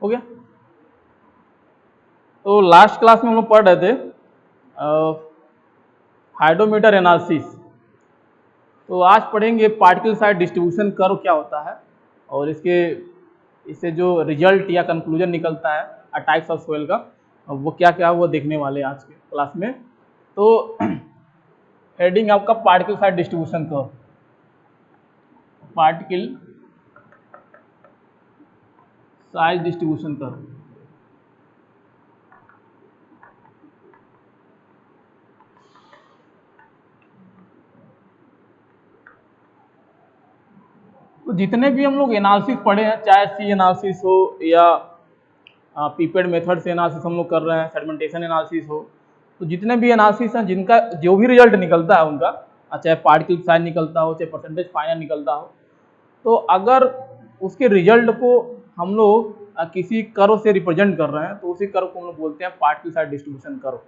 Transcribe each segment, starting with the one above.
हो गया। तो लास्ट क्लास में हम लोग पढ़ रहे थे हाइड्रोमीटर एनालिसिस। तो आज पढ़ेंगे पार्टिकल साइज डिस्ट्रीब्यूशन कर्व क्या होता है और इससे जो रिजल्ट या कंक्लूजन निकलता है टाइप्स ऑफ सोइल का, वो क्या क्या वो देखने वाले हैं आज के क्लास में। तो हेडिंग आपका particle size distribution curve, particle size distribution curve. तो जितने भी हम लोग एनालिसिस पढ़े हैं, चाहे सी एनालिसिस हो या पीपेड मेथड से एनालिसिस हम लोग कर रहे हैं, सेगमेंटेशन एनालिसिस हो, तो जितने भी एनालिसिस हैं जिनका जो भी रिजल्ट निकलता है उनका, चाहे पार्टिकल साइज निकलता हो चाहे परसेंटेज फाइनल निकलता हो, तो अगर उसके रिजल्ट को हम लोग किसी कर्व से रिप्रेजेंट कर रहे हैं तो उसी कर्व को हम लोग बोलते हैं पार्टिकल साइज डिस्ट्रीब्यूशन कर्व।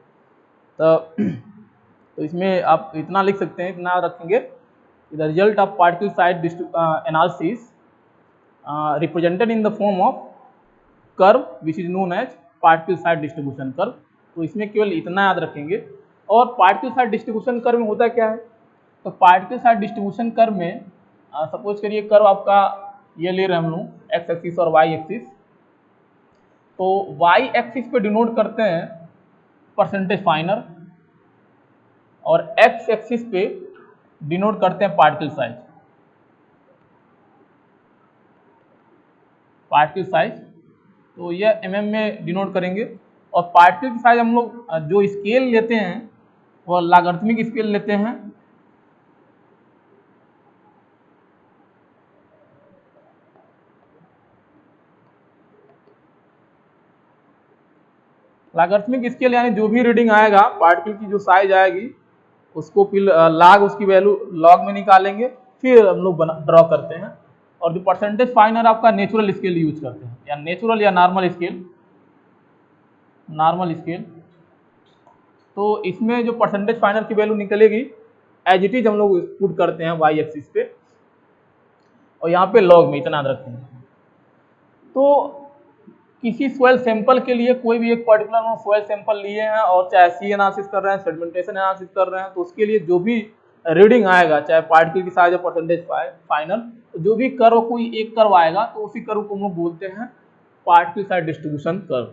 तो इसमें आप इतना लिख सकते हैं, इतना रखेंगे, the result of particle size analysis represented in the form of curve which is known as particle size distribution curve. तो इसमें केवल इतना याद रखेंगे। और पार्टिकल साइज डिस्ट्रीब्यूशन कर्व में होता क्या है, तो पार्टिकल साइज डिस्ट्रीब्यूशन कर्व में सपोज करिए कर्व आपका ये ले रहे हैं हम लोग एक्स एक्सिस और वाई एक्सिस। तो वाई एक्सिस पे डिनोट करते हैं परसेंटेज फाइनर और एक्स एक्सिस पे डिनोट करते हैं पार्टिकल साइज। पार्टिकल साइज तो यह mm में डिनोट करेंगे। और पार्टिकल साइज हम लोग जो स्केल लेते हैं वह लॉगरिथमिक स्केल लेते हैं। लॉगरिथमिक स्केल यानी जो भी रीडिंग आएगा पार्टिकल की जो साइज आएगी उसको फिर लॉग उसकी वैल्यू लॉग में निकालेंगे, फिर हम लोग ड्रॉ करते हैं। और जो परसेंटेज फाइनर आपका नेचुरल स्केल यूज करते हैं, या नेचुरल या नॉर्मल स्केल। नॉर्मल स्केल तो इसमें जो परसेंटेज फाइनर की वैल्यू निकलेगी एज इट इज हम लोग पुट करते हैं वाई एक्सिस पे, और यहाँ पे लॉग में, इतना याद रखेंगे। तो किसी सोइल सैंपल के लिए कोई भी एक पर्टिकुलर सोइल सैंपल लिए हैं और चाहे सी एनालिसिस कर रहे हैं, सेगमेंटेशन एनालिसिस कर रहे हैं, तो उसके लिए जो भी रीडिंग आएगा चाहे पार्टिकल की साइज या परसेंटेज फाइनल, तो जो भी कर्व कोई एक कर्व आएगा तो उसी कर्व को हम लोग बोलते हैं पार्टिकल साइज डिस्ट्रीब्यूशन कर्व।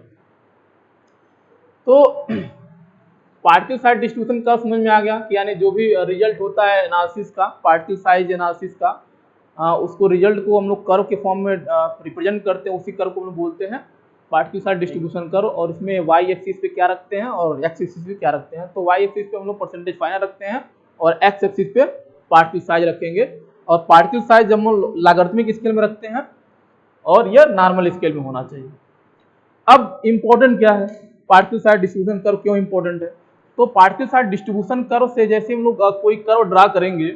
तो पार्टिकल साइज डिस्ट्रीब्यूशन कर्व समझ में आ गया कि यानी जो भी रिजल्ट होता है एनालिसिस का, पार्टिकल साइज एनालिसिस का, उसको रिजल्ट को हम लोग कर्व के फॉर्म में रिप्रेजेंट करते हैं, उसी कर्व को हम लोग बोलते हैं पार्टिकल साइज डिस्ट्रीब्यूशन कर्व। और इसमें वाई एक्सिस पे क्या रखते हैं और एक्स एक्सिस पे क्या रखते हैं, तो वाई एक्सिस पे हम लोग परसेंटेज फाइनल रखते हैं और एक्स एक्सिस पे पार्टिकल साइज रखेंगे। और पार्टिकल साइज हम लोग लॉगरिथमिक स्केल में रखते हैं और यह नॉर्मल स्केल में होना चाहिए। अब इंपॉर्टेंट क्या है, पार्टिकल साइज डिस्ट्रीब्यूशन कर्व क्यों इंपॉर्टेंट है, तो पार्टिकल साइज डिस्ट्रीब्यूशन कर्व से जैसे हम लोग कोई कर्व ड्रा करेंगे,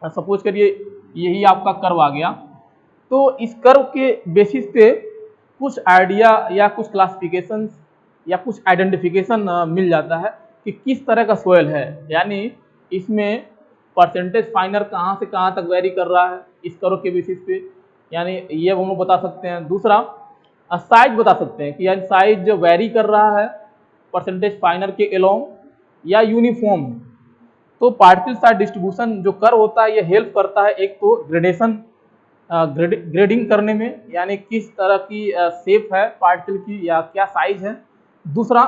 सपोज करिए यही आपका कर्व आ गया, तो इस कर्व के बेसिस पे कुछ आइडिया या कुछ क्लासिफिकेशन या कुछ आइडेंटिफिकेशन मिल जाता है कि किस तरह का सोयल है, यानी इसमें परसेंटेज फाइनर कहाँ से कहाँ तक वेरी कर रहा है इस कर्व के बेसिस पे, यानी ये हम लोग बता सकते हैं। दूसरा साइज बता सकते हैं कि यानी साइज जो वेरी कर रहा है परसेंटेज फाइनर के अलोंग या यूनिफॉर्म। तो पार्टिकल साइज डिस्ट्रीब्यूशन जो कर्व होता है ये हेल्प करता है एक तो ग्रेडिंग करने में, यानी किस तरह की शेप है पार्टिकल की या क्या साइज है। दूसरा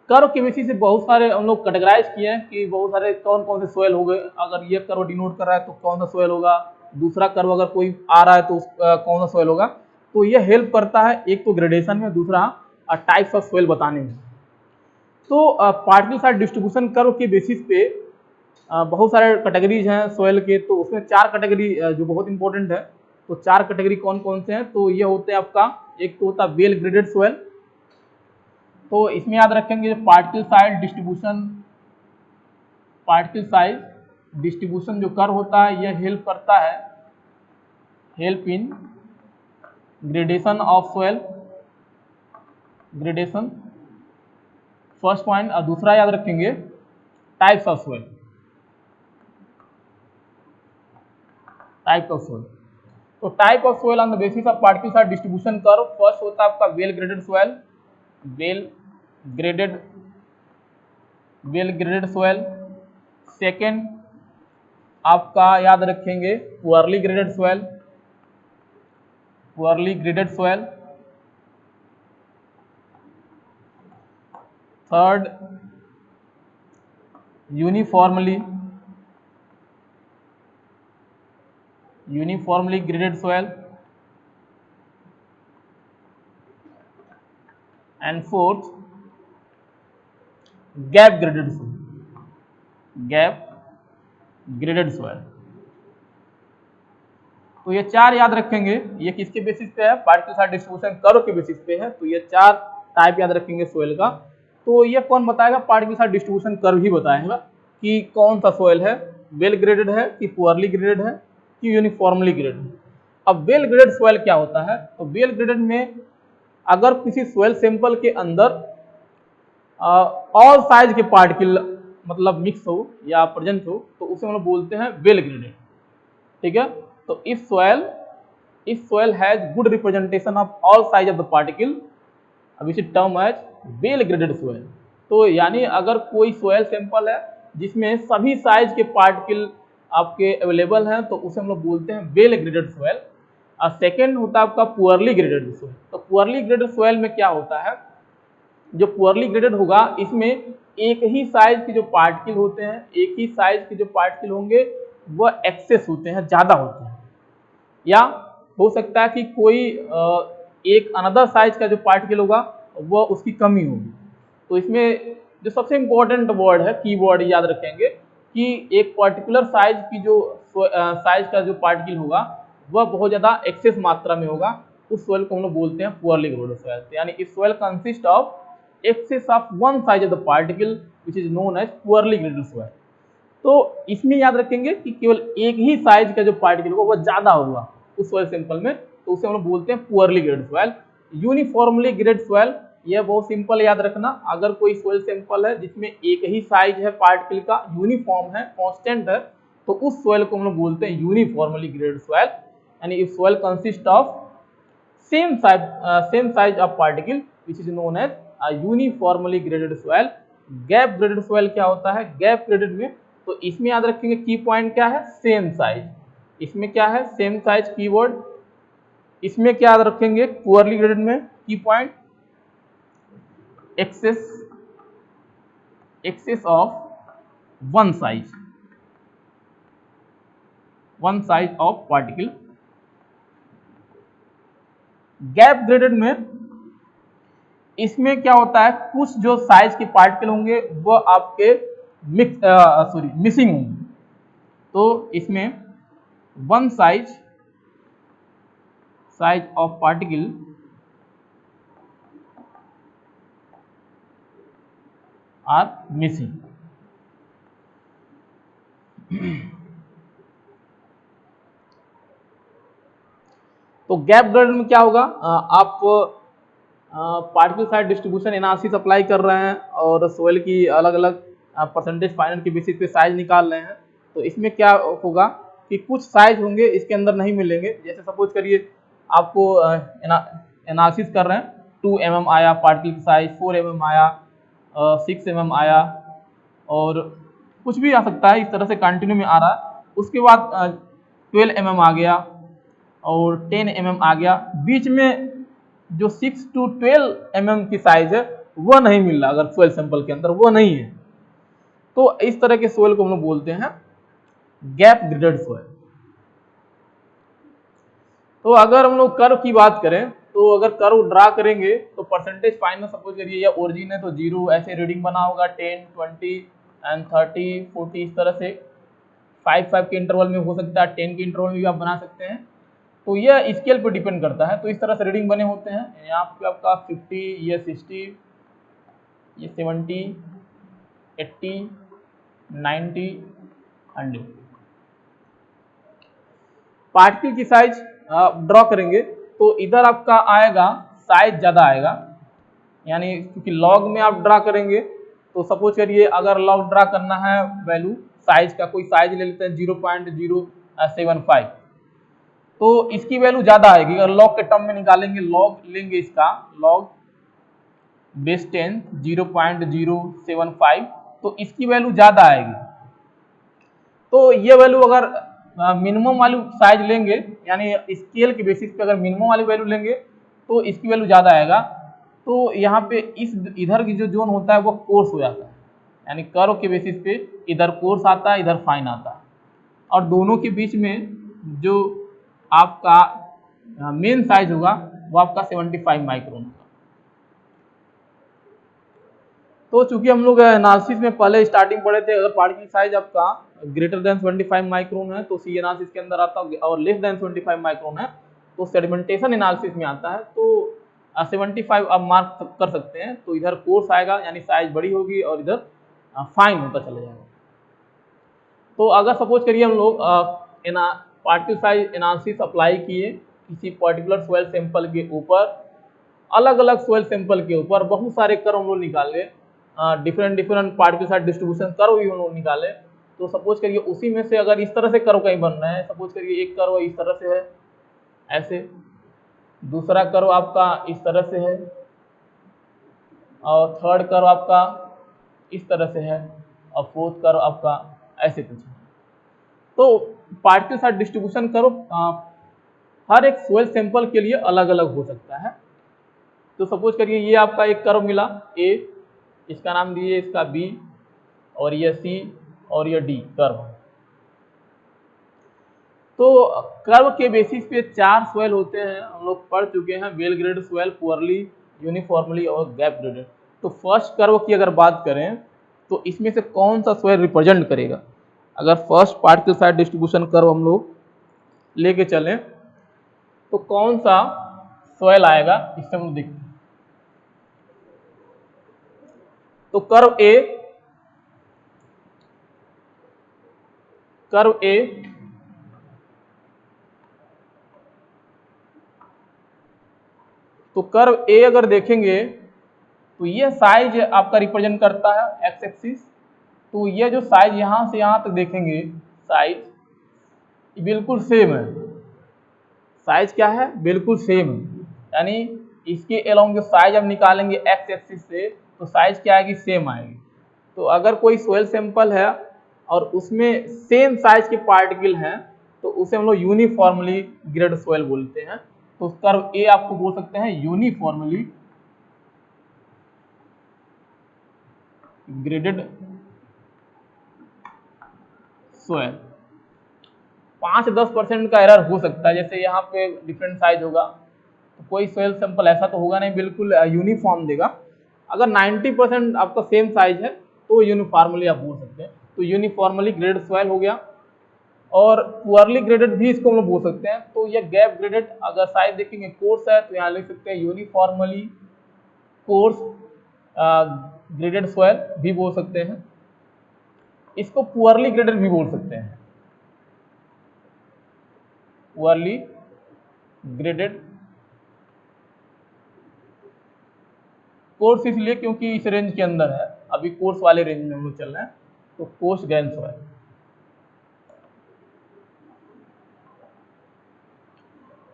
कर्व के बेसिस से बहुत सारे हम लोग कैटेगराइज किए हैं कि बहुत सारे कौन कौन से सोयल हो गए, अगर ये कर्व डिनोट कर रहा है तो कौन सा सोयल होगा, दूसरा कर्व अगर कोई आ रहा है तो कौन सा सोयल होगा। तो ये हेल्प करता है एक तो ग्रेडेशन में, दूसरा टाइप्स ऑफ सोयल बताने में। तो पार्टिकल साइज डिस्ट्रीब्यूशन कर्व के बेसिस पे बहुत सारे कैटेगरीज हैं सोयल के, तो उसमें 4 कैटेगरी जो बहुत इंपॉर्टेंट है। तो 4 कैटेगरी कौन कौन से हैं, तो ये होते हैं आपका, एक तो होता है वेल ग्रेडेड सोयल। तो इसमें याद रखेंगे पार्टिकल साइज डिस्ट्रीब्यूशन जो कर्व होता है यह हेल्प करता है, help in gradation of soil, gradation first point. और दूसरा याद रखेंगे types of soil, types of soil. तो type of soil on the basis of particle size distribution curve, first होता है आपका well graded soil, well graded soil. Second आपका याद रखेंगे poorly graded soil, third uniformly graded soil, and fourth gap graded soil. तो ये चार याद रखेंगे, ये किसके बेसिस पे है, पार्टिकल साइज डिस्ट्रीब्यूशन कर्व के बेसिस पे है। तो ये चार टाइप याद रखेंगे सोयल का। तो ये कौन बताएगा, पार्टिकल साइज डिस्ट्रीब्यूशन कर्व ही बताएगा कि कौन सा सोयल है, वेल ग्रेडेड है कि पुअरली ग्रेडेड है कि यूनिफॉर्मली ग्रेडेड है। अब वेल ग्रेडेड सोयल क्या होता है, तो वेल ग्रेडेड में अगर किसी सोयल सैंपल के अंदर ऑल साइज के पार्टिकल मतलब मिक्स हो या प्रेजेंट हो तो उसे हम लोग बोलते हैं वेल ग्रेडेड, ठीक है। तो इस soil has good representation of all size of the particle, अब इसे term as well graded soil. तो यानी अगर कोई सोयल सैंपल है जिसमें सभी साइज के पार्टिकल आपके अवेलेबल हैं तो उसे हम लोग बोलते हैं वेल ग्रेडेड सोयल। और सेकेंड होता है आपका पुअरली ग्रेडेड सोयल। तो पुअरली ग्रेडेड सोयल में क्या होता है, जो पुअरली ग्रेडेड होगा इसमें एक ही साइज के जो पार्टिकल होते हैं, एक ही साइज के जो पार्टिकल होंगे वह एक्सेस होते हैं, ज्यादा होते हैं, या हो सकता है कि कोई एक अनदर साइज का जो पार्टिकल होगा वह उसकी कमी होगी। तो इसमें जो सबसे इम्पोर्टेंट वर्ड है, की वर्ड याद रखेंगे कि एक पर्टिकुलर साइज की जो साइज का जो पार्टिकल होगा वह बहुत ज्यादा एक्सेस मात्रा में होगा, उस सोयल को हम लोग बोलते हैं पुअरली ग्रेडेड सोयल। यानी इस soil consist of excess of one size of the particle which is known as poorly graded soil. तो इसमें याद रखेंगे कि केवल एक ही साइज का जो पार्टिकल होगा वह ज्यादा होगा उस सोयल सैंपल में, तो उसे हम लोग बोलते हैं poorly graded soil. Uniformly graded soil, यह बहुत सिंपल याद रखना, अगर कोई सोयल सैंपल है जिसमें एक ही साइज है पार्टिकल का, यूनिफॉर्म है, कांस्टेंट है, तो उस सोयल को हम लोग बोलते हैं यूनिफॉर्मली ग्रेडेड सोयल। यानी if soil consist of same size of particle which is known as uniformly graded soil. Gap graded soil क्या होता है, गैप ग्रेडेड में तो इसमें याद रखेंगे की पॉइंट क्या है, सेम साइज। इसमें क्या है, सेम साइज कीवर्ड। इसमें क्या याद रखेंगे, पुअरली ग्रेडेड में key point excess of one size of particle. Gap graded में इसमें क्या होता है, कुछ जो साइज के पार्टिकल होंगे वो आपके मिसिंग होंगे, तो इसमें one size of particle are missing. तो गैप ग्रेडेड में क्या होगा, आप particle size distribution analysis apply कर रहे हैं और सोयल की अलग अलग परसेंटेज फाइनल के बेसिस पे साइज निकाल रहे हैं। तो इसमें क्या होगा कि कुछ साइज होंगे इसके अंदर नहीं मिलेंगे, जैसे सपोज करिए आपको एनालिसिस कर रहे हैं, 2 mm आया पार्टिकल की साइज, 4 mm आया, 6 mm आया, और कुछ भी आ सकता है, इस तरह से कंटिन्यू में आ रहा है। उसके बाद 12 mm आ गया और 10 mm आ गया, बीच में जो 6 to 12 mm की साइज है वो नहीं मिल रहा, अगर सोयल सैंपल के अंदर वो नहीं है, तो इस तरह के सोयल को हम लोग बोलते हैं गैप ग्रेडेड सोयल। तो अगर हम लोग कर्व की बात करें, तो अगर कर्व ड्रा करेंगे तो परसेंटेज फाइनल सपोज करिए या ओरिजिन है तो 0 ऐसे रीडिंग बना होगा, 10, 20 एंड 30, 40 इस तरह से 5 के इंटरवल में हो सकता है, 10 के इंटरवल में भी आप बना सकते हैं। तो यह स्केल पर डिपेंड करता है। तो इस तरह से रीडिंग बने होते हैं, यहाँ पे आपका 50, ये 60, ये 70, 80, 90, 100। पार्टिकल की साइज ड्रॉ करेंगे तो इधर आपका आएगा साइज ज्यादा आएगा, यानी क्योंकि लॉग में आप ड्रा करेंगे तो सपोज करिए अगर लॉग ड्रा करना है वैल्यू साइज का, कोई साइज ले लेते हैं 0.075, तो इसकी वैल्यू ज्यादा आएगी। अगर लॉग के टर्म में निकालेंगे, लॉग लेंगे इसका, लॉग बेस 10 0.075, तो इसकी वैल्यू ज्यादा आएगी। तो ये वैल्यू अगर मिनिमम वाली साइज लेंगे, यानी स्केल के बेसिस पे अगर मिनिमम वाली वैल्यू लेंगे तो इसकी वैल्यू ज्यादा आएगा। तो यहाँ पे इस इधर की जो जोन होता है वो कोर्स हो जाता है, यानी कर्व के बेसिस पे इधर कोर्स आता है, इधर फाइन आता है, और दोनों के बीच में जो आपका मेन साइज होगा वो आपका 75 माइक्रोन होगा। तो चूंकि हम लोग एनालिसिस में पहले स्टार्टिंग पढ़े थे, अगर पार्टिकल साइज आपका ग्रेटर देन 25 माइक्रोन है तो सी एनालिसिस के अंदर आता है, और लेस देन 25 माइक्रोन है तो सेडिमेंटेशन एनालिसिस में आता है। तो 75 आप मार्क कर सकते हैं। तो इधर कोर्स आएगा, यानी साइज बड़ी होगी, और इधर फाइन होता चला जाएगा। तो अगर सपोज करिए हम लोग पार्टिकल साइज एनालिसिस अप्लाई किए किसी पर्टिकुलर सॉइल सैंपल के ऊपर, अलग अलग सॉइल सैंपल के ऊपर बहुत सारे कर्व हम लोग निकाले, different particle size distribution curve भी हम लोग निकाले। तो सपोज करिए उसी में से अगर इस तरह से कर्व कहीं बन रहे हैं, सपोज करिए एक कर्व इस तरह से है ऐसे, दूसरा कर्व आपका इस तरह से है, और थर्ड कर्व आपका इस तरह से है, और फोर्थ कर्व आपका ऐसे कुछ है। तो पार्टिकल साइज डिस्ट्रीब्यूशन कर्व हर एक सॉइल सैंपल के लिए अलग अलग हो सकता है। तो सपोज करिए ये आपका एक कर्व मिला ए, इसका नाम दिए इसका बी, और ये सी, और ये डी कर्व। तो कर्व के बेसिस पे 4 सॉइल होते हैं, हम लोग पढ़ चुके हैं, well graded soil, poorly, uniformly और गैप ग्रेडेड। तो फर्स्ट कर्व की अगर बात करें तो इसमें से कौन सा सॉइल रिप्रेजेंट करेगा? अगर first particle size distribution curve हम लोग लेके चलें तो कौन सा सॉइल आएगा, इससे हम लोग देखते हैं। तो कर्व ए तो कर्व ए अगर देखेंगे तो ये साइज आपका रिप्रेजेंट करता है एक्स एक्सिस। तो ये जो साइज यहां से यहां तक देखेंगे, साइज बिल्कुल सेम है। साइज क्या है? बिल्कुल सेम है, यानी इसके अलोंग जो साइज हम निकालेंगे एक्स एक्सिस से, तो साइज क्या आएगी? सेम आएगी। तो अगर कोई सॉइल सैंपल है और उसमें सेम साइज के पार्टिकल हैं तो उसे हम लोग यूनिफॉर्मली ग्रेडेड सॉइल बोलते हैं। तो कर्व ए आपको बोल सकते हैं यूनिफॉर्मली ग्रेडेड सॉइल। 5-10% का एरर हो सकता है, जैसे यहाँ पे डिफरेंट साइज होगा तो कोई सॉइल सैंपल ऐसा तो होगा नहीं बिल्कुल यूनिफॉर्म देगा। अगर 90% आपका सेम साइज है तो यूनिफॉर्मली आप बोल सकते हैं। तो यूनिफॉर्मली ग्रेडेड सॉइल हो गया, और पुअरली ग्रेडेड भी इसको हम लोग बोल सकते हैं। तो ये गैप ग्रेडेड, अगर साइज देखेंगे कोर्स है तो यहाँ लिख सकते हैं यूनिफॉर्मली कोर्स ग्रेडेड सॉइल भी बोल सकते हैं। इसको पुअरली ग्रेडेड भी बोल सकते हैं, पुअरली ग्रेडेड कोर्स इसलिए क्योंकि इस रेंज के अंदर है, अभी कोर्स वाले रेंज में हम लोग चल रहे हैं। तो कोर्स ग्रेन सॉइल।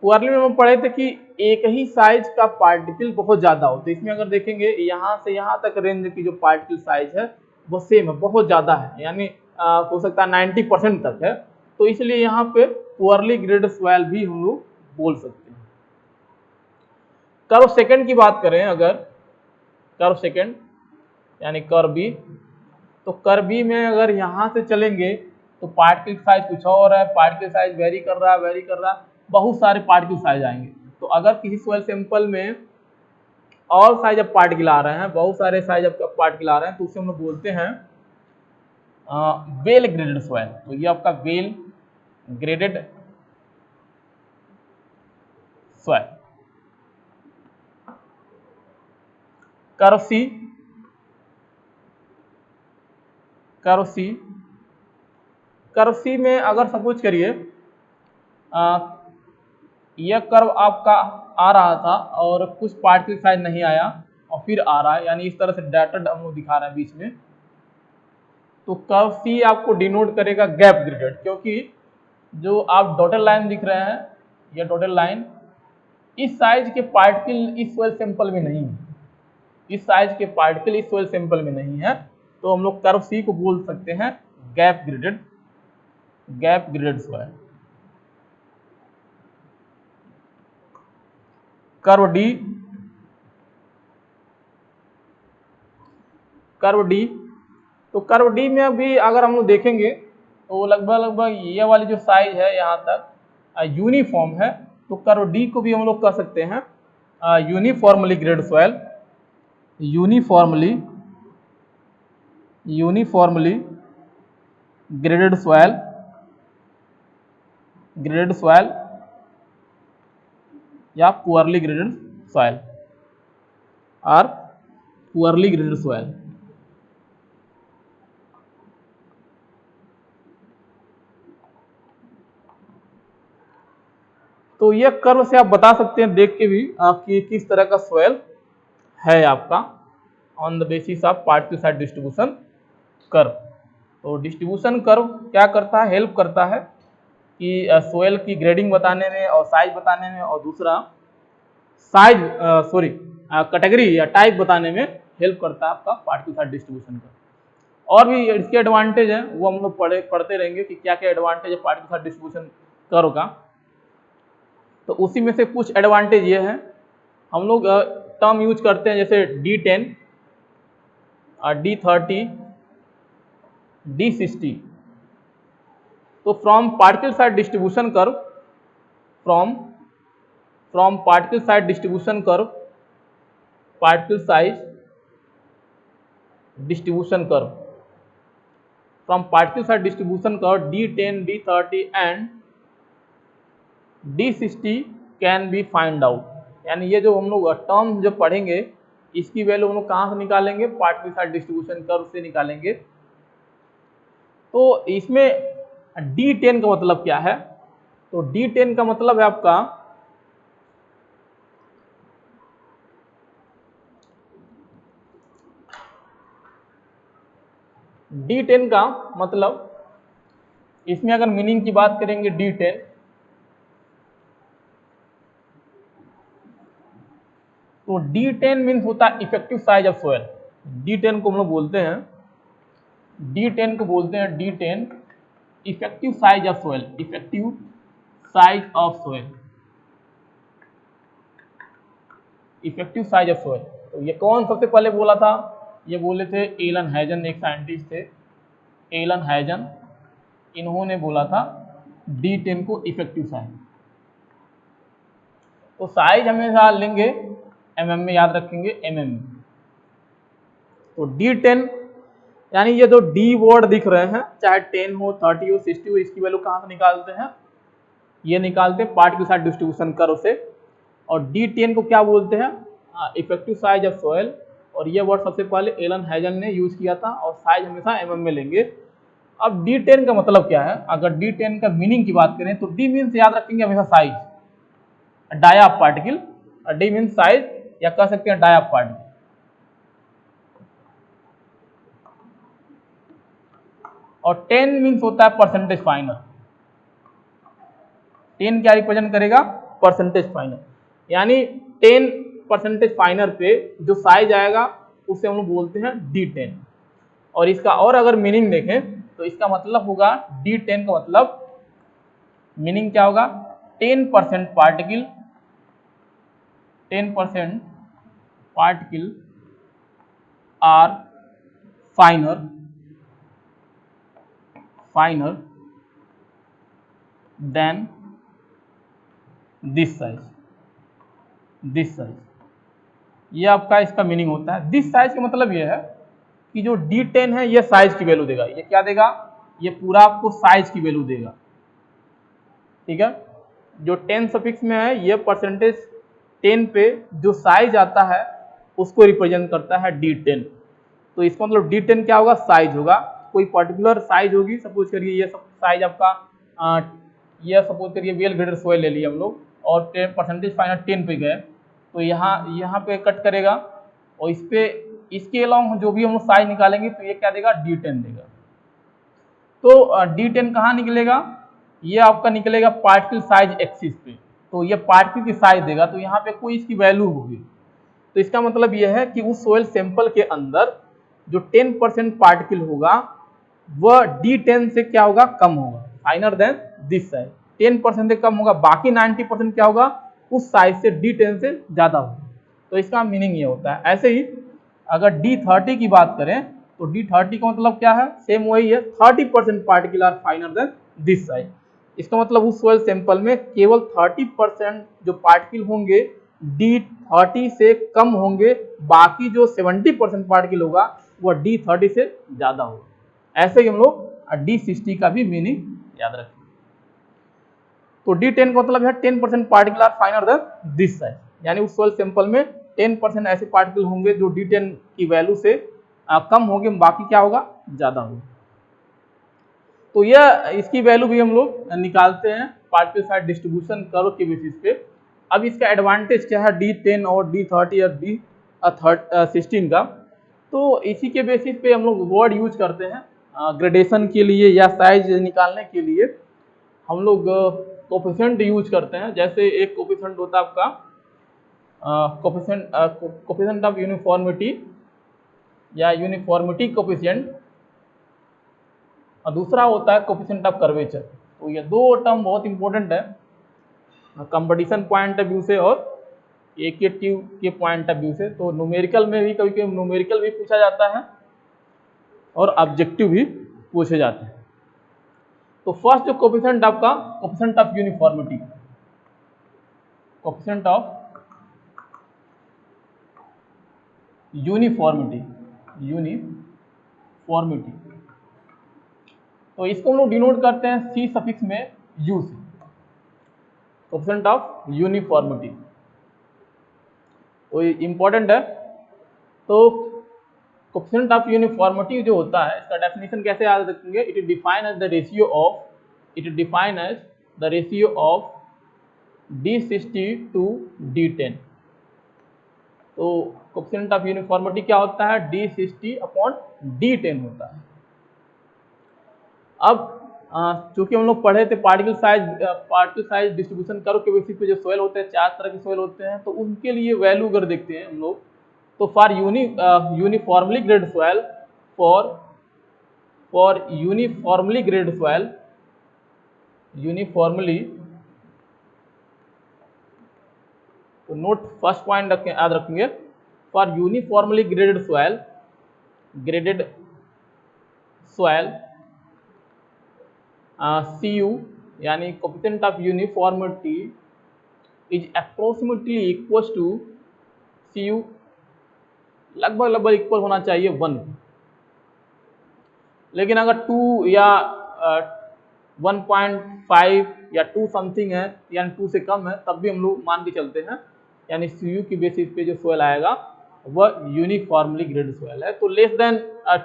पुअरली में हम पढ़े थे कि एक ही साइज का पार्टिकल बहुत ज्यादा हो, तो इसमें अगर देखेंगे यहाँ से यहाँ तक रेंज की जो पार्टिकल साइज है वो सेम है, बहुत ज्यादा है, यानी हो सकता है 90% तक है। तो इसलिए यहाँ पे पुअरली ग्रेडेड सॉइल भी हम लोग बोल सकते हैं। कर्व सेकंड की बात करें, अगर कर्व सेकंड यानी कर्व बी, तो कर्व बी में अगर यहाँ से चलेंगे तो पार्टिकल साइज कुछ और है, पार्टिकल साइज वेरी कर रहा है, बहुत सारे पार्टिकल साइज आएंगे। तो अगर किसी सॉइल सैंपल में ऑल साइज ऑफ पार्टिकल आ रहे हैं, बहुत सारे साइज ऑफ पार्टिकल आ रहे हैं, तो उसे हम लोग बोलते हैं वेल ग्रेडेड सॉइल। तो ये आपका वेल ग्रेडेड सॉइल। कर्व सी, कर्व सी में अगर सपोज करिए यह कर्व आपका आ रहा था और कुछ पार्टिकल साइज नहीं आया और फिर आ रहा है, यानी इस तरह से डॉटेड हम लोग दिखा रहे हैं बीच में। तो कर्व सी आपको डिनोट करेगा गैप ग्रेडेड, क्योंकि जो आप डॉटेड लाइन दिख रहे हैं ये टोटल लाइन, इस साइज के पार्टिकल इस सोइल सैंपल में नहीं है, इस साइज के पार्टिकल इस सोइल सैंपल में नहीं है, तो हम लोग कर्व सी को बोल सकते हैं gap graded soil. Curve D, तो कर्व डी में अभी अगर हम लोग देखेंगे तो लगभग ये वाली जो साइज है यहाँ तक यूनिफॉर्म है, तो कर्व डी को भी हम लोग कह सकते हैं uniformly graded soil, uniformly graded soil या पुअरली ग्रेडेड सॉइल और पुअरली ग्रेडेड सॉइल। तो ये कर्व से आप बता सकते हैं देख के भी कि किस तरह का सॉइल है आपका on the basis of particle size distribution curve. तो डिस्ट्रीब्यूशन कर्व क्या करता है, हेल्प करता है कि सॉइल की ग्रेडिंग बताने में और साइज बताने में, और दूसरा कैटेगरी या टाइप बताने में हेल्प करता है आपका पार्टिकल साइज डिस्ट्रीब्यूशन कर्व। और भी इसके एडवांटेज है वो हम लोग पढ़ते रहेंगे कि क्या क्या एडवांटेज है पार्टिकल साइज डिस्ट्रीब्यूशन कर्व का। तो उसी में से कुछ एडवांटेज ये है, हम लोग टर्म यूज करते हैं जैसे D10, D30, D60। तो from particle size distribution curve, from particle size distribution curve, particle size distribution curve, from particle size distribution curve D10, D30 and D60 can be find out. यानी ये जो हम लोग term जो पढ़ेंगे इसकी value हम लोग कहाँ से निकालेंगे, पार्टिकल साइज डिस्ट्रीब्यूशन कर्व से निकालेंगे। तो इसमें D10 का मतलब क्या है, तो D10 का मतलब है आपका D10 का मतलब, इसमें अगर मीनिंग की बात करेंगे D10, तो D10 मीन्स होता है effective size of soil. D10 को हम लोग बोलते हैं, D10 effective size of soil, effective size of soil, effective size of soil. तो ये कौन सबसे पहले बोला था, ये बोले थे एलन हैजन, एक साइंटिस्ट थे एलन हैजन, इन्होंने बोला था D10 को इफेक्टिव साइज। तो साइज हमेशा लेंगे mm में, याद रखेंगे mm। तो D10 यानी ये जो D वर्ड दिख रहे हैं, चाहे 10 हो, 30 हो, 60 हो, इसकी वैल्यू कहाँ से निकालते हैं, ये निकालते हैं पार्टिकल साइज डिस्ट्रीब्यूशन कर्व से। और D10 को क्या बोलते हैं, इफेक्टिव साइज ऑफ सोइल। और ये वर्ड सबसे पहले एलन हैजन ने यूज किया था, और साइज हमेशा mm में लेंगे। अब D10 का मतलब क्या है, अगर D10 का मीनिंग की बात करें तो D मीन्स याद रखेंगे हमेशा size, dia of particle, D means size या कह सकते हैं डाया ऑफ पार्टिकल। और 10 मीन्स होता है परसेंटेज फाइनल। 10 क्या रिप्रेजेंट करेगा, परसेंटेज फाइनल। यानी 10% फाइनल पे जो साइज आएगा उसे हम लोग बोलते हैं D10। और इसका और अगर मीनिंग देखें तो इसका मतलब होगा D10 का मतलब मीनिंग क्या होगा, 10% particle, 10% particle are finer than this size, ये आपका इसका मीनिंग होता है। दिस साइज का मतलब ये है कि जो D10 है ये साइज की वैल्यू देगा, ये क्या देगा, ये पूरा आपको साइज की वैल्यू देगा, ठीक है। जो 10 सफिक्स में है ये परसेंटेज 10 पे जो साइज आता है उसको रिप्रेजेंट करता है D10। तो इसका मतलब D10 क्या होगा, साइज होगा, कोई पर्टिकुलर साइज होगी। सपोज करिए ये सब साइज आपका ये सपोज करिए वेल ग्रेडेड सोइल ले लिया हम लोग, और 10% फाइनल 10 पे गए, तो यहाँ पे कट करेगा, और इस पे इसके अलावा जो भी हम लोग साइज निकालेंगे तो ये क्या देगा, D10 देगा। तो D10 कहाँ निकलेगा, ये आपका निकलेगा पार्टिकल साइज एक्सिस पे। तो ये पार्टिकल की साइज देगा, तो यहाँ पे कोई इसकी वैल्यू होगी। तो इसका मतलब यह है कि उस सोयल सैंपल के अंदर जो 10% पार्टिकल होगा वह D10 से क्या होगा, कम होगा, फाइनर देन दिस साइज। 10% से कम होगा, बाकी 90% क्या होगा, उस साइज से D10 से ज्यादा होगा। तो इसका मीनिंग ये होता है। ऐसे ही अगर D30 की बात करें तो D30 का मतलब क्या है, सेम वही है, 30% particle are finer than this size. इसका मतलब उस सोयल सैंपल में केवल 30% जो पार्टिकल होंगे D30 से कम होंगे, बाकी जो 70% पार्टिकल होगा वह D30 से ज्यादा होगा। ऐसे ही हम लोग D60 का भी मीनिंग याद रखें। तो D10 का मतलब है 10% particle are finer than this size, यानी उस सोयल सैंपल में 10% ऐसे पार्टिकल होंगे जो D10 की वैल्यू से कम होंगे, बाकी क्या होगा, ज्यादा होगा। तो यह इसकी वैल्यू भी हम लोग निकालते हैं पार्टिकल साइज डिस्ट्रीब्यूशन कर्व के बेसिस पे। अब इसका एडवांटेज क्या है D10 और D30 और D16 का, तो इसी के बेसिस पे हम लोग वर्ड यूज करते हैं ग्रेडेशन के लिए या साइज निकालने के लिए। हम लोग कोफिशिएंट यूज करते हैं। जैसे एक कोफिशिएंट होता है आपका कोफिशिएंट ऑफ यूनिफॉर्मिटी या यूनिफॉर्मिटी कोफिशिएंट, और दूसरा होता है कोफिशिएंट ऑफ कर्वेचर। तो ये दो टर्म बहुत इंपॉर्टेंट है कंपटीशन पॉइंट ऑफ व्यू से और एकेटिव के पॉइंट ऑफ व्यू से। तो न्यूमेरिकल में भी कभी कभी न्यूमेरिकल भी पूछा जाता है और ऑब्जेक्टिव भी पूछे जाते हैं। तो फर्स्ट जो कोफिशिएंट आपका coefficient of uniformity, coefficient of uniformity, तो इसको हम लोग डिनोट करते हैं सी सफिक्स में यू से, कोफिशिएंट ऑफ यूनिफॉर्मिटी। तो ये इंपॉर्टेंट है। तो कोफिशिएंट ऑफ यूनिफॉर्मिटी जो होता है, इसका डेफिनेशन कैसे याद रखेंगे, it is defined as the ratio of D60 to D10। तो कोफिशिएंट ऑफ यूनिफॉर्मिटी क्या होता है, D60 अपॉन D10 होता है। अब चूंकि हम लोग पढ़े थे पार्टिकल साइज डिस्ट्रीब्यूशन कर्व के बेसिस पे जो सोयल होते हैं, 4 तरह के सोयल होते हैं, तो उनके लिए वैल्यू अगर देखते हैं हम लोग, तो for uniformly grade soil, for uniformly grade soil, uniformly, तो नोट फर्स्ट पॉइंट याद रखेंगे, for uniformly graded soil CU यानी coefficient of uniformity is approximately equal to CU, लगभग इक्वल होना चाहिए 1। लेकिन अगर 2 या 1.5 या 2 समथिंग है, यानी 2 से कम है, तब भी हम लोग मान के चलते हैं, यानी CU की बेसिस पे जो सोयल आएगा वह यूनिफॉर्मली ग्रेड सोयल है। तो लेस देन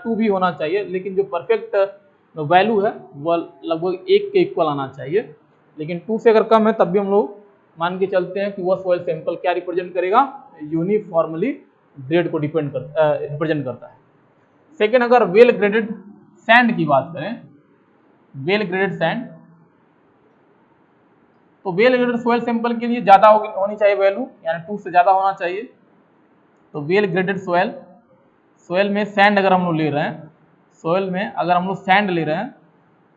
2 भी होना चाहिए, लेकिन जो परफेक्ट वैल्यू है वह लगभग 1 के इक्वल आना चाहिए। लेकिन 2 से अगर कम है तब भी हम लोग मान के चलते हैं कि वह सोयल सैंपल क्या रिप्रेजेंट करेगा, यूनिफॉर्मली ग्रेड को रिप्रेजेंट करता है। सेकेंड, अगर वेल ग्रेडेड सैंड की बात करें, वेल ग्रेडेड सैंड, तो वेल ग्रेडेड सोयल सैंपल के लिए ज्यादा होनी चाहिए वैल्यू, यानी 2 से ज्यादा होना चाहिए। तो वेल ग्रेडेड सोयल में सैंड अगर हम लोग ले रहे हैं, सोयल में अगर हम लोग सैंड ले रहे हैं,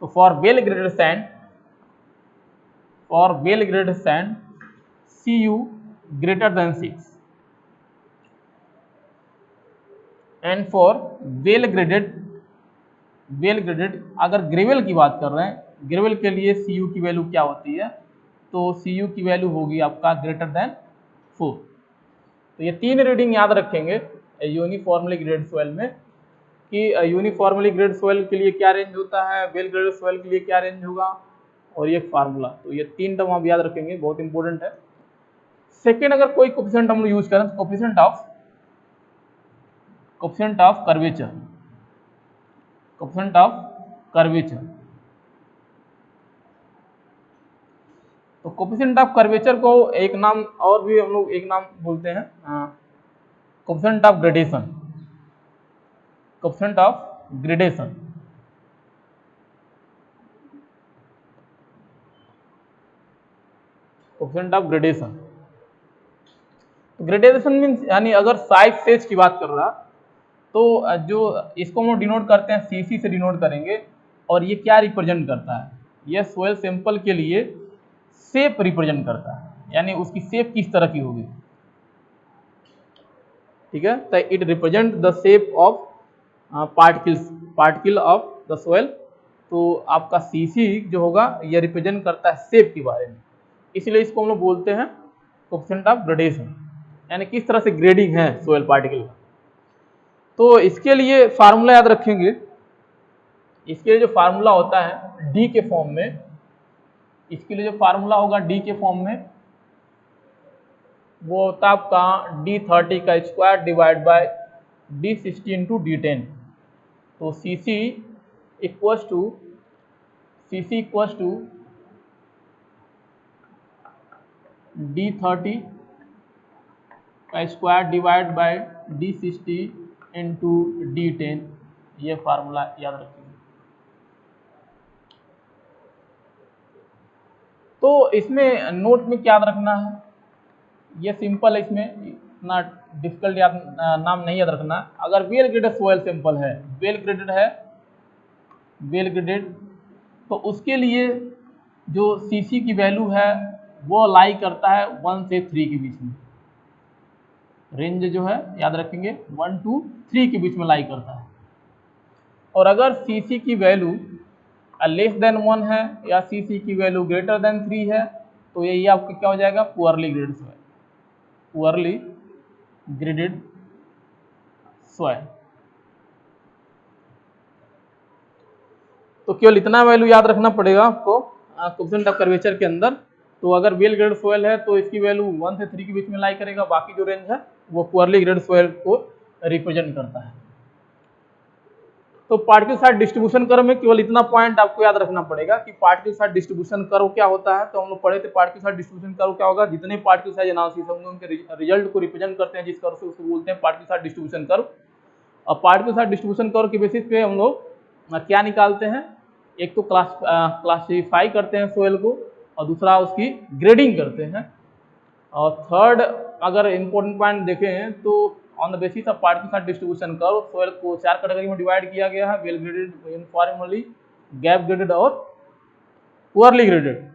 तो for well graded sand CU greater than 6, and for well graded अगर ग्रेवल की बात कर रहे हैं, ग्रेवल के लिए CU की वैल्यू क्या होती है, तो CU की वैल्यू होगी आपका ग्रेटर देन 4। तो ये 3 रीडिंग याद रखेंगे यूनिफॉर्मली ग्रेडेड सोयल में, कि यूनिफॉर्मली ग्रेडेड सोयल के लिए क्या रेंज होता है, वेल ग्रेडेड सोयल के लिए क्या रेंज होगा, और ये फार्मूला। तो ये 3 टर्म आप याद रखेंगे, बहुत इंपॉर्टेंट है। सेकेंड, अगर कोई कोफिशिएंट हम लोग यूज करें, तो कोफिशिएंट ऑफ कर्वेचर, तो कोफिशिएंट ऑफ कर्वेचर को एक नाम और भी हम लोग एक नाम बोलते हैं, coefficient of gradation, coefficient of gradation. Gradation means यानी अगर साइज स्टेज की बात कर रहा तो जो इसको हम लोग डिनोट करते हैं सीसी से डिनोट करेंगे, और ये क्या रिप्रेजेंट करता है, ये सोयल सैंपल के लिए शेप रिप्रेजेंट करता है, यानी उसकी शेप किस तरह की होगी, ठीक है। तो it represent the shape of particle of the soil. तो आपका सीसी जो होगा ये रिप्रेजेंट करता है शेप के बारे में, इसलिए इसको हम लोग बोलते हैं कोफिशिएंट ऑफ ग्रेडेशन, यानी किस तरह से ग्रेडिंग है सोयल पार्टिकल का। तो इसके लिए फार्मूला याद रखेंगे, इसके लिए जो फार्मूला होता है डी के फॉर्म में, इसके लिए जो फार्मूला होगा डी के फॉर्म में वो होता है आपका D30 का square divide by D60 into D10। तो CC इक्वल्स टू D30 का square divide by D60 into D10, ये फार्मूला याद रखेंगे। तो इसमें नोट में क्या याद रखना है, ये सिंपल है, इसमें इतना डिफिकल्ट नाम नहीं याद रखना। अगर वेल ग्रेडेड सोयल सैंपल है, वेल ग्रेडेड, तो उसके लिए जो सीसी की वैल्यू है वो लाई करता है 1 से 3 के बीच में, रेंज जो है याद रखेंगे 1 to 3 के बीच में लाई करता है। और अगर सीसी की वैल्यू लेस देन 1 है या सीसी की वैल्यू ग्रेटर देन 3 है, तो ये आपका क्या हो जाएगा, poorly graded soil, poorly graded soil. तो केवल इतना वैल्यू याद रखना पड़ेगा आपको कोफिशिएंट ऑफ कर्वेचर के अंदर। तो अगर वेल ग्रेडेड सोयल है तो इसकी वैल्यू 1 से 3 के बीच में लाई करेगा, बाकी जो रेंज है वो पुअरली ग्रेडेड सोयल को रिप्रेजेंट करता है। तो पार्टिकल साइज डिस्ट्रीब्यूशन कर्व में केवल इतना पॉइंट आपको याद रखना पड़ेगा कि पार्टिकल साइज डिस्ट्रीब्यूशन कर्व क्या होता है। तो हम लोग पढ़े थे पार्टिकल साइज डिस्ट्रीब्यूशन कर्व क्या होगा, जितने पार्टिकल साइज एनालिसिस होंगे उनके रिजल्ट को रिप्रेजेंट करते हैं जिस कर्व से, उसको बोलते हैं पार्टिकल साइज डिस्ट्रीब्यूशन कर्व। और पार्टिकल साइज डिस्ट्रीब्यूशन कर्व के बेसिस पे हम लोग क्या निकालते हैं, एक तो क्लासिफाई करते हैं सोयल को, और दूसरा उसकी ग्रेडिंग करते हैं, और थर्ड अगर इम्पोर्टेंट पॉइंट देखें तो on the basis of particle size distribution curve soil को 4 कैटेगरी में डिवाइड किया गया है, well graded, uniformly, gap graded और पुअरली ग्रेडेड।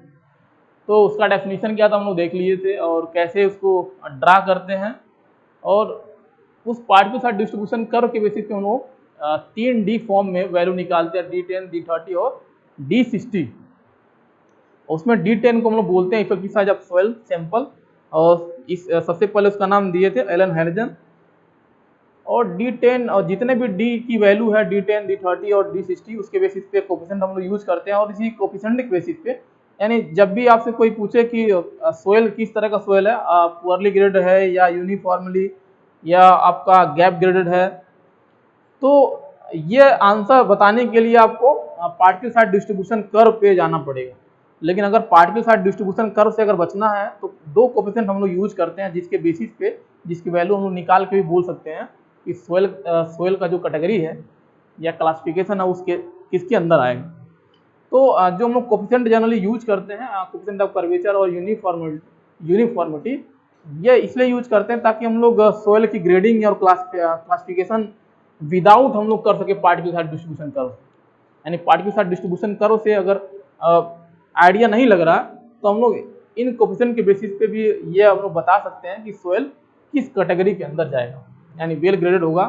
तो उसका डेफिनेशन क्या था हम लोग देख लिए थे, और कैसे उसको ड्रा करते हैं, और उस पार्टिकल साइज डिस्ट्रीब्यूशन कर्व के बेसिस पे हम लोग 3D फॉर्म में वैल्यू निकालते हैं, D10, D30 और D60। उसमें D10 को हम लोग बोलते हैं effective size of soil sample, और इस सबसे पहले उसका नाम दिए थे एलन हैरिसन। और D10 और जितने भी D की वैल्यू है D10, D30 और D60, उसके बेसिस पे कोफिशिएंट हम लोग यूज करते हैं। और इसी कोफिशिएंट के बेसिस पे, यानी जब भी आपसे कोई पूछे कि सोयल किस तरह का सोयल है, पुअरली ग्रेडेड है या यूनिफॉर्मली या आपका गैप ग्रेडेड है, तो ये आंसर बताने के लिए आपको पार्टिकल साइज डिस्ट्रीब्यूशन कर्व पे जाना पड़ेगा। लेकिन अगर पार्टिकल साइज डिस्ट्रीब्यूशन कर्व से अगर बचना है तो 2 कोफिशिएंट हम लोग यूज करते हैं, जिसके बेसिस पे, जिसकी वैल्यू हम लोग निकाल के भी बोल सकते हैं कि सोयल का जो कैटेगरी है या क्लासिफिकेशन है उसके किसके अंदर आएगा। तो जो हम लोग कोफिशिएंट जनरली यूज करते हैं, कोफिशिएंट ऑफ कर्वेचर और यूनिफॉर्मिटी, ये इसलिए यूज करते हैं ताकि हम लोग सोयल की ग्रेडिंग और क्लासिफिकेशन विदाउट हम लोग कर सके पार्टिकल साइज डिस्ट्रीब्यूशन कर्व। यानी पार्टिकल साइज डिस्ट्रीब्यूशन कर्व से अगर आइडिया नहीं लग रहा तो हम लोग इन कोफिशिएंट के बेसिस पे भी ये हम लोग बता सकते हैं कि सोयल किस कैटेगरी के अंदर जाएगा, यानी वेल ग्रेडेड होगा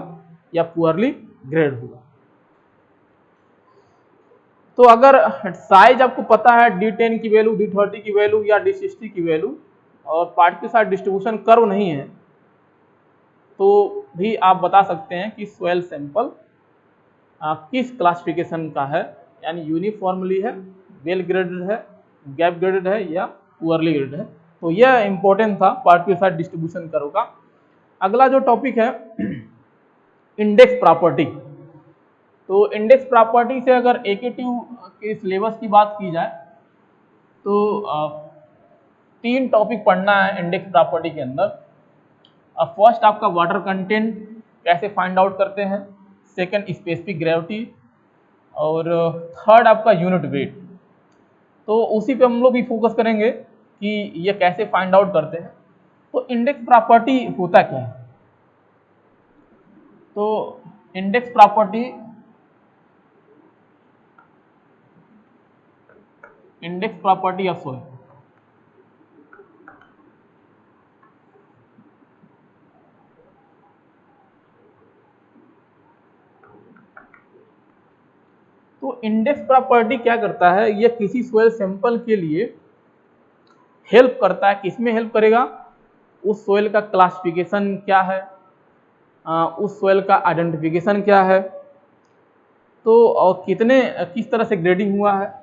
या पुअरली ग्रेडेड होगा। तो अगर साइज आपको पता है D10 की वैल्यू, D30 की वैल्यू या D60 की वैल्यू, और पार्टिकल साइज डिस्ट्रीब्यूशन कर्व नहीं है, तो भी आप बता सकते हैं कि सोयल सैंपल किस क्लासिफिकेशन का है, यानी यूनिफॉर्मली है, वेल ग्रेडेड है, गैप ग्रेडेड है या पुअरली ग्रेडेड है। तो यह इंपॉर्टेंट था पार्टिकल साइज डिस्ट्रीब्यूशन कर्व का। अगला जो टॉपिक है इंडेक्स प्रॉपर्टी। तो इंडेक्स प्रॉपर्टी से अगर एकेटिव के सिलेबस की बात की जाए तो 3 टॉपिक पढ़ना है इंडेक्स प्रॉपर्टी के अंदर। फर्स्ट आपका वाटर कंटेंट कैसे फाइंड आउट करते हैं, सेकंड स्पेसिफिक ग्रेविटी, और थर्ड आपका यूनिट वेट। तो उसी पे हम लोग भी फोकस करेंगे कि ये कैसे फाइंड आउट करते हैं। तो इंडेक्स प्रॉपर्टी होता क्या है? तो इंडेक्स प्रॉपर्टी ऑफ सोइल, तो इंडेक्स प्रॉपर्टी क्या करता है, ये किसी सोइल सैंपल के लिए हेल्प करता है। किसमें हेल्प करेगा? उस सोइल का क्लासिफिकेशन क्या है, उस सोइल का आइडेंटिफिकेशन क्या है, तो और किस तरह से ग्रेडिंग हुआ है,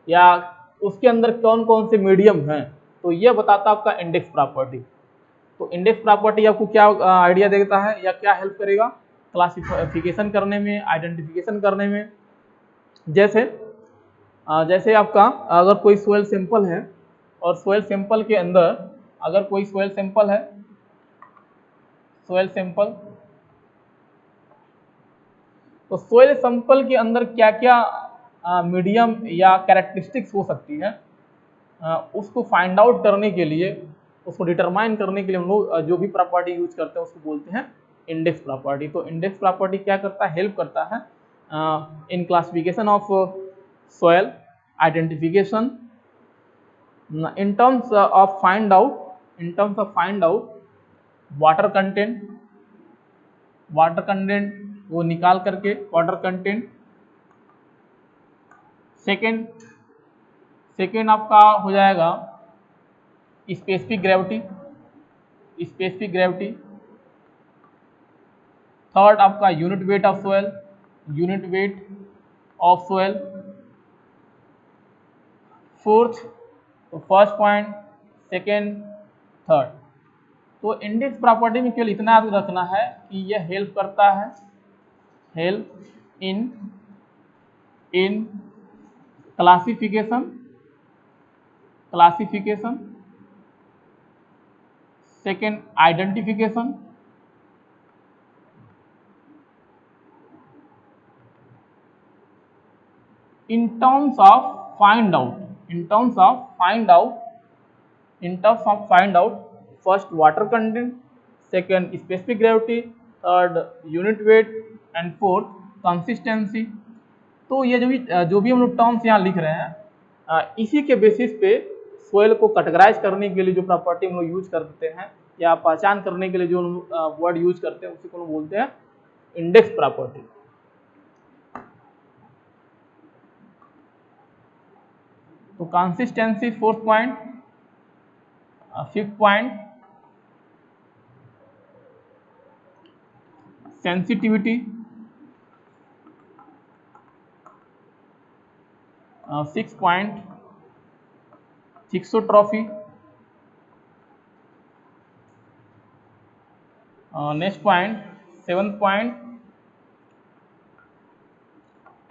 या उसके अंदर कौन कौन से मीडियम हैं, तो यह बताता है आपका इंडेक्स प्रॉपर्टी। तो इंडेक्स प्रॉपर्टी आपको क्या आइडिया देता है या क्या हेल्प करेगा? क्लासिफिकेशन करने में, आइडेंटिफिकेशन करने में। जैसे आपका अगर कोई सोइल सैंपल है और सोइल सैंपल के अंदर अगर कोई सोइल सैंपल है, तो सोइल सैंपल के अंदर क्या क्या मीडियम या कैरेक्टरिस्टिक्स हो सकती है, उसको फाइंड आउट करने के लिए, उसको डिटरमाइन करने के लिए हम लोग जो भी प्रॉपर्टी यूज करते हैं उसको बोलते हैं इंडेक्स प्रॉपर्टी। तो इंडेक्स प्रॉपर्टी क्या करता है? हेल्प करता है in classification of soil, identification, in terms of find out water content वो निकाल करके वाटर कंटेंट। सेकेंड आपका हो जाएगा स्पेसिफिक ग्रेविटी। थर्ड आपका unit weight of soil. Fourth, तो फर्स्ट पॉइंट, सेकेंड, थर्ड। तो इंडेक्स प्रॉपर्टी में केवल इतना याद रखना है कि यह हेल्प करता है, help in classification, second identification, in terms of find out first water content, second specific gravity, third unit weight and fourth consistency। तो ये जो भी हम लोग टर्म्स यहाँ लिख रहे हैं, इसी के बेसिस पे सोइल को कैटेगराइज करने के लिए जो प्रॉपर्टी हम लोग यूज करते हैं या पहचान करने के लिए जो वर्ड यूज करते हैं उसी को हम बोलते हैं इंडेक्स प्रॉपर्टी। तो consistency fourth point. Fifth point sensitivity. Six point thixotropy. Next point seventh point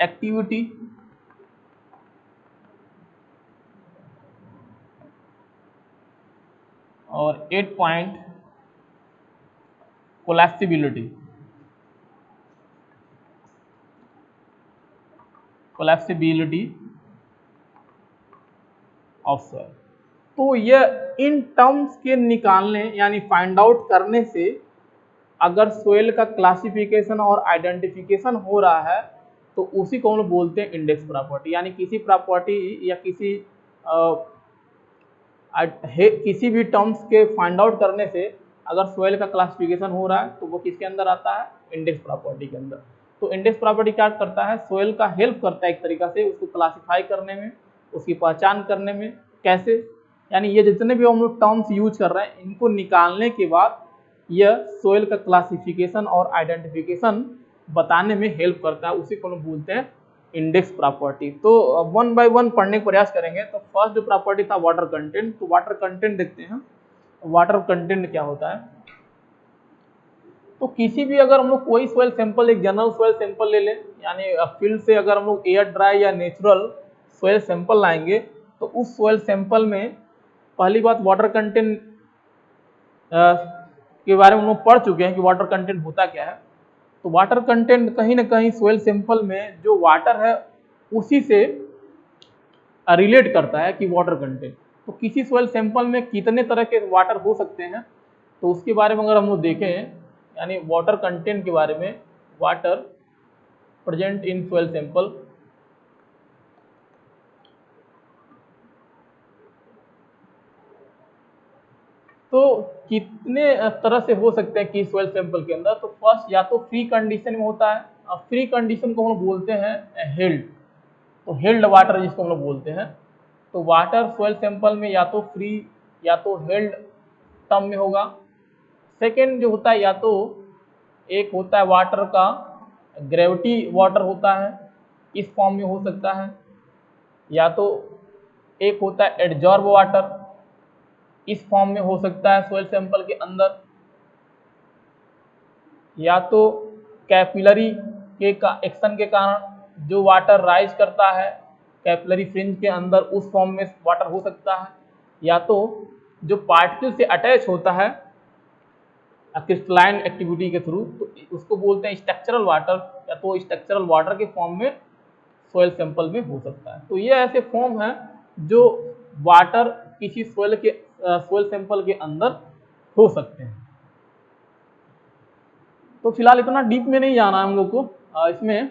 activity. और 8 पॉइंट कोलैप्सिबिलिटी ऑफ सोइल। तो यह इन टर्म्स के निकालने यानी फाइंड आउट करने से अगर सोइल का क्लासिफिकेशन और आइडेंटिफिकेशन हो रहा है तो उसी को हम लोग बोलते हैं इंडेक्स प्रॉपर्टी। यानी किसी प्रॉपर्टी या किसी भी टर्म्स के फाइंड आउट करने से अगर सोइल का क्लासिफिकेशन हो रहा है तो वो किसके अंदर आता है? इंडेक्स प्रॉपर्टी के अंदर। तो इंडेक्स प्रॉपर्टी क्या करता है? सोइल का हेल्प करता है एक तरीका से उसको क्लासिफाई करने में, उसकी पहचान करने में। कैसे? यानी ये जितने भी हम लोग टर्म्स यूज कर रहे हैं इनको निकालने के बाद यह सोइल का क्लासिफिकेशन और आइडेंटिफिकेशन बताने में हेल्प करता है, उसी को हम बोलते हैं इंडेक्स प्रॉपर्टी। तो वन बाय वन पढ़ने का प्रयास करेंगे। तो फर्स्ट जो प्रॉपर्टी था वाटर कंटेंट। तो वाटर कंटेंट देखते हैं, वाटर कंटेंट क्या होता है। तो किसी भी अगर हम लोग कोई सोइल सैंपल, एक जनरल सोइल सैंपल ले लें, यानी फील्ड से अगर हम लोग एयर ड्राई या नेचुरल सोइल सैंपल लाएंगे तो उस सोइल सैंपल में पहली बात वाटर कंटेंट के बारे में हम लोग पढ़ चुके हैं कि वाटर कंटेंट होता क्या है। तो वाटर कंटेंट कहीं ना कहीं सोइल सैंपल में जो वाटर है उसी से रिलेट करता है कि वाटर कंटेंट। तो किसी सॉइल सैंपल में कितने तरह के वाटर हो सकते हैं, तो उसके बारे में अगर हम लोग देखें, यानी वाटर कंटेंट के बारे में, water present in soil sample, तो कितने तरह से हो सकते हैं कि सॉइल सैंपल के अंदर। तो फर्स्ट या तो फ्री कंडीशन में होता है, अब फ्री कंडीशन को हम लोग बोलते हैं हेल्ड, तो हेल्ड वाटर जिसको हम लोग बोलते हैं। तो वाटर सॉइल सैंपल में या तो फ्री या तो हेल्ड टर्म में होगा। सेकेंड जो होता है, या तो एक होता है वाटर का ग्रेविटी वाटर होता है, इस फॉर्म में हो सकता है, या तो एक होता है एडजॉर्ब वाटर, इस फॉर्म में हो सकता है सॉइल सैंपल के अंदर, या तो कैपिलरी के एक्शन के कारण जो वाटर राइज करता है कैपिलरी फ्रिंज के अंदर, उस फॉर्म में वाटर हो सकता है, या तो जो पार्टिकल से अटैच होता है क्रिस्टलाइन एक्टिविटी के थ्रू, तो उसको बोलते हैं स्ट्रक्चरल वाटर, या तो स्ट्रक्चरल वाटर के फॉर्म में सॉइल सैंपल में हो सकता है। तो ये ऐसे फॉर्म है जो वाटर किसी सॉइल सैंपल के अंदर हो सकते हैं। तो फिलहाल इतना डीप में नहीं जाना है हम लोग को इसमें।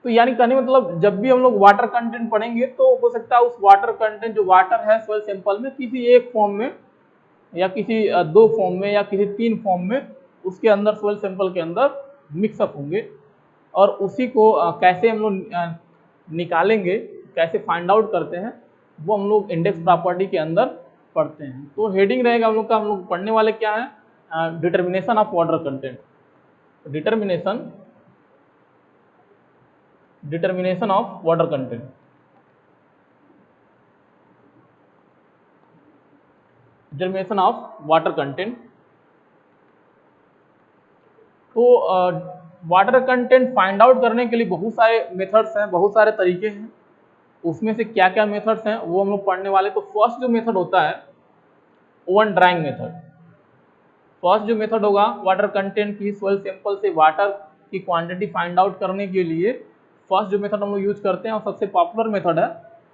तो यानी कहने मतलब जब भी हम लोग वाटर कंटेंट पढ़ेंगे तो हो सकता है उस वाटर कंटेंट जो वाटर है सॉइल सैंपल में किसी एक फॉर्म में या किसी दो फॉर्म में या किसी तीन फॉर्म में उसके अंदर सॉइल सैंपल के अंदर मिक्सअप होंगे, और उसी को कैसे हम लोग निकालेंगे, कैसे फाइंड आउट करते हैं, वो हम लोग इंडेक्स प्रॉपर्टी के अंदर पढ़ते हैं। तो हेडिंग रहेगा हम लोग का, हम लोग पढ़ने वाले क्या है, determination of water content, determination of water content. Determination of water content. तो वाटर कंटेंट फाइंड आउट करने के लिए बहुत सारे मेथड्स हैं, बहुत सारे तरीके हैं। उसमें से क्या क्या मेथड्स हैं वो हम लोग पढ़ने वाले। तो फर्स्ट जो मेथड होता है ओवन ड्राइंग मेथड। फर्स्ट जो मेथड होगा वाटर कंटेंट की सॉइल सैंपल से वाटर की क्वांटिटी फाइंड आउट करने के लिए फर्स्ट जो मेथड हम लोग यूज करते हैं और सबसे पॉपुलर मेथड है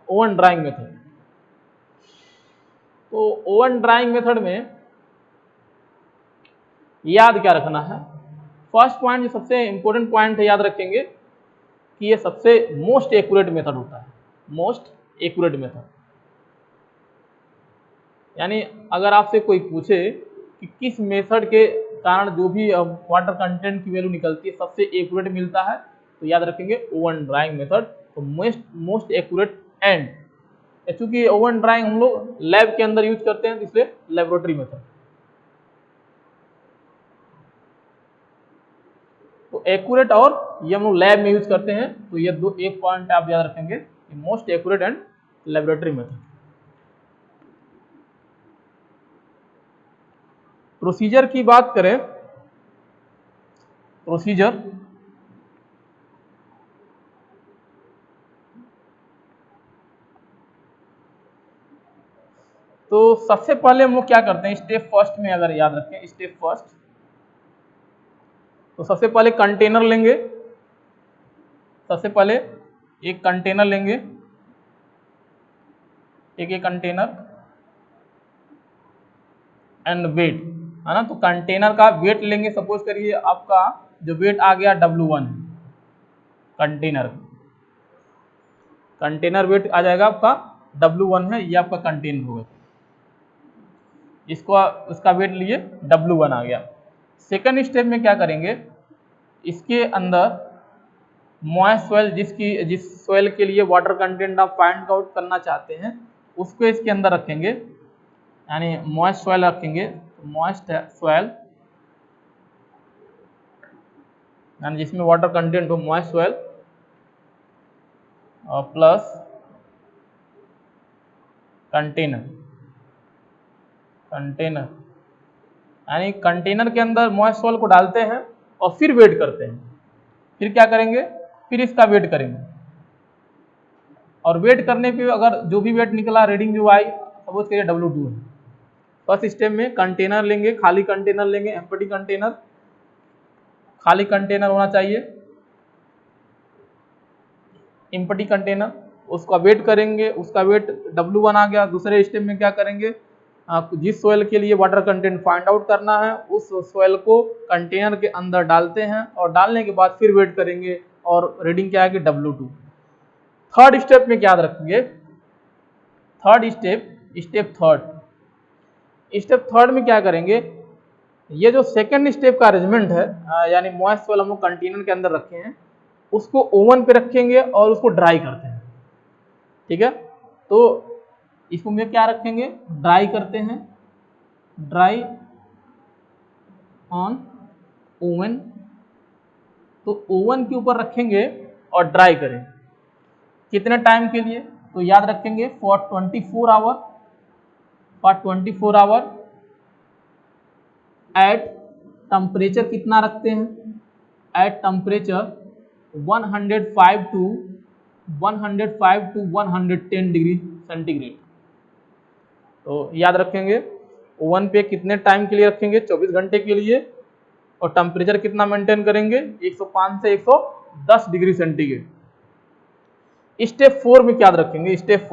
ओवन ड्राइंग मेथड। तो ओवन ड्राइंग मेथड में याद क्या रखना है, फर्स्ट पॉइंट जो सबसे इंपॉर्टेंट पॉइंट है याद रखेंगे कि ये सबसे मोस्ट एक्यूरेट मेथड होता है, मोस्ट एक्यूरेट मेथड। यानी अगर आपसे कोई पूछे कि किस मेथड के कारण जो भी वाटर कंटेंट की वैल्यू निकलती है सबसे एक्यूरेट मिलता है, तो याद रखेंगे ओवन ड्राइंग मेथड, तो मोस्ट एक्यूरेट एंड। चूंकि ओवन ड्राइंग हम लोग लैब के अंदर यूज करते हैं, इसलिए लेबोरेटरी मेथड। तो एक्यूरेट और ये हम लोग लैब में यूज करते हैं, तो ये दो एक पॉइंट आप याद रखेंगे, most accurate and laboratory method. Procedure की बात करें, प्रोसीजर तो सबसे पहले हम लोग क्या करते हैं, स्टेप फर्स्ट में अगर याद रखें, स्टेप फर्स्ट, तो सबसे पहले कंटेनर लेंगे, सबसे पहले एक कंटेनर लेंगे, एक कंटेनर एंड वेट, है ना। तो कंटेनर का वेट लेंगे, सपोज करिए आपका जो वेट आ गया W1 कंटेनर वेट आ जाएगा आपका W1 है, ये आपका कंटेनर होगा, इसको उसका वेट लिए W1 आ गया। सेकंड स्टेप में क्या करेंगे, इसके अंदर मॉइस्ट सॉइल जिस सॉइल के लिए वाटर कंटेंट आप फाइंड आउट करना चाहते हैं उसको इसके अंदर रखेंगे, यानी मॉइस्ट सॉइल रखेंगे। मॉइस्ट सॉइल यानी जिसमें वाटर कंटेंट हो, मॉइस्ट सॉइल और प्लस कंटेनर यानी कंटेनर के अंदर मॉइस्ट सॉइल को डालते हैं और फिर वेट करते हैं। फिर क्या करेंगे, फिर इसका वेट करेंगे, और वेट करने पे अगर जो भी वेट निकला, रीडिंग जो आई, सपोज करिए W2 है। फर्स्ट स्टेप में कंटेनर लेंगे, खाली कंटेनर लेंगे, एम्प्टी कंटेनर, खाली कंटेनर होना चाहिए, एम्प्टी कंटेनर। उसका वेट करेंगे, उसका वेट W1 आ गया। दूसरे स्टेप में क्या करेंगे, जिस सोयल के लिए वाटर कंटेंट फाइंड आउट करना है उस सोयल को कंटेनर के अंदर डालते हैं और डालने के बाद फिर वेट करेंगे और रीडिंग क्या है कि W2। थर्ड स्टेप में क्या याद रखेंगे, स्टेप थर्ड में क्या करेंगे, ये जो सेकंड स्टेप का अरेंजमेंट है, यानी मॉइस्ट सोयल हम लोग कंटेनर के अंदर रखे हैं, उसको ओवन पे रखेंगे और उसको ड्राई करते हैं। ठीक है, तो इसको में क्या रखेंगे, ड्राई करते हैं, ड्राई ऑन ओवन। तो ओवन के ऊपर रखेंगे और ड्राई करें। कितने टाइम के लिए, तो याद रखेंगे फॉर 24 आवर एट टेम्परेचर कितना रखते हैं, at temperature 105 to 110 degree centigrade. तो याद रखेंगे ओवन पे कितने टाइम के लिए रखेंगे, 24 घंटे के लिए, और टेम्परेचर कितना मेंटेन करेंगे, 105 से 110 डिग्री सेंटीग्रेड। स्टेप 4 में क्या याद रखेंगे, स्टेप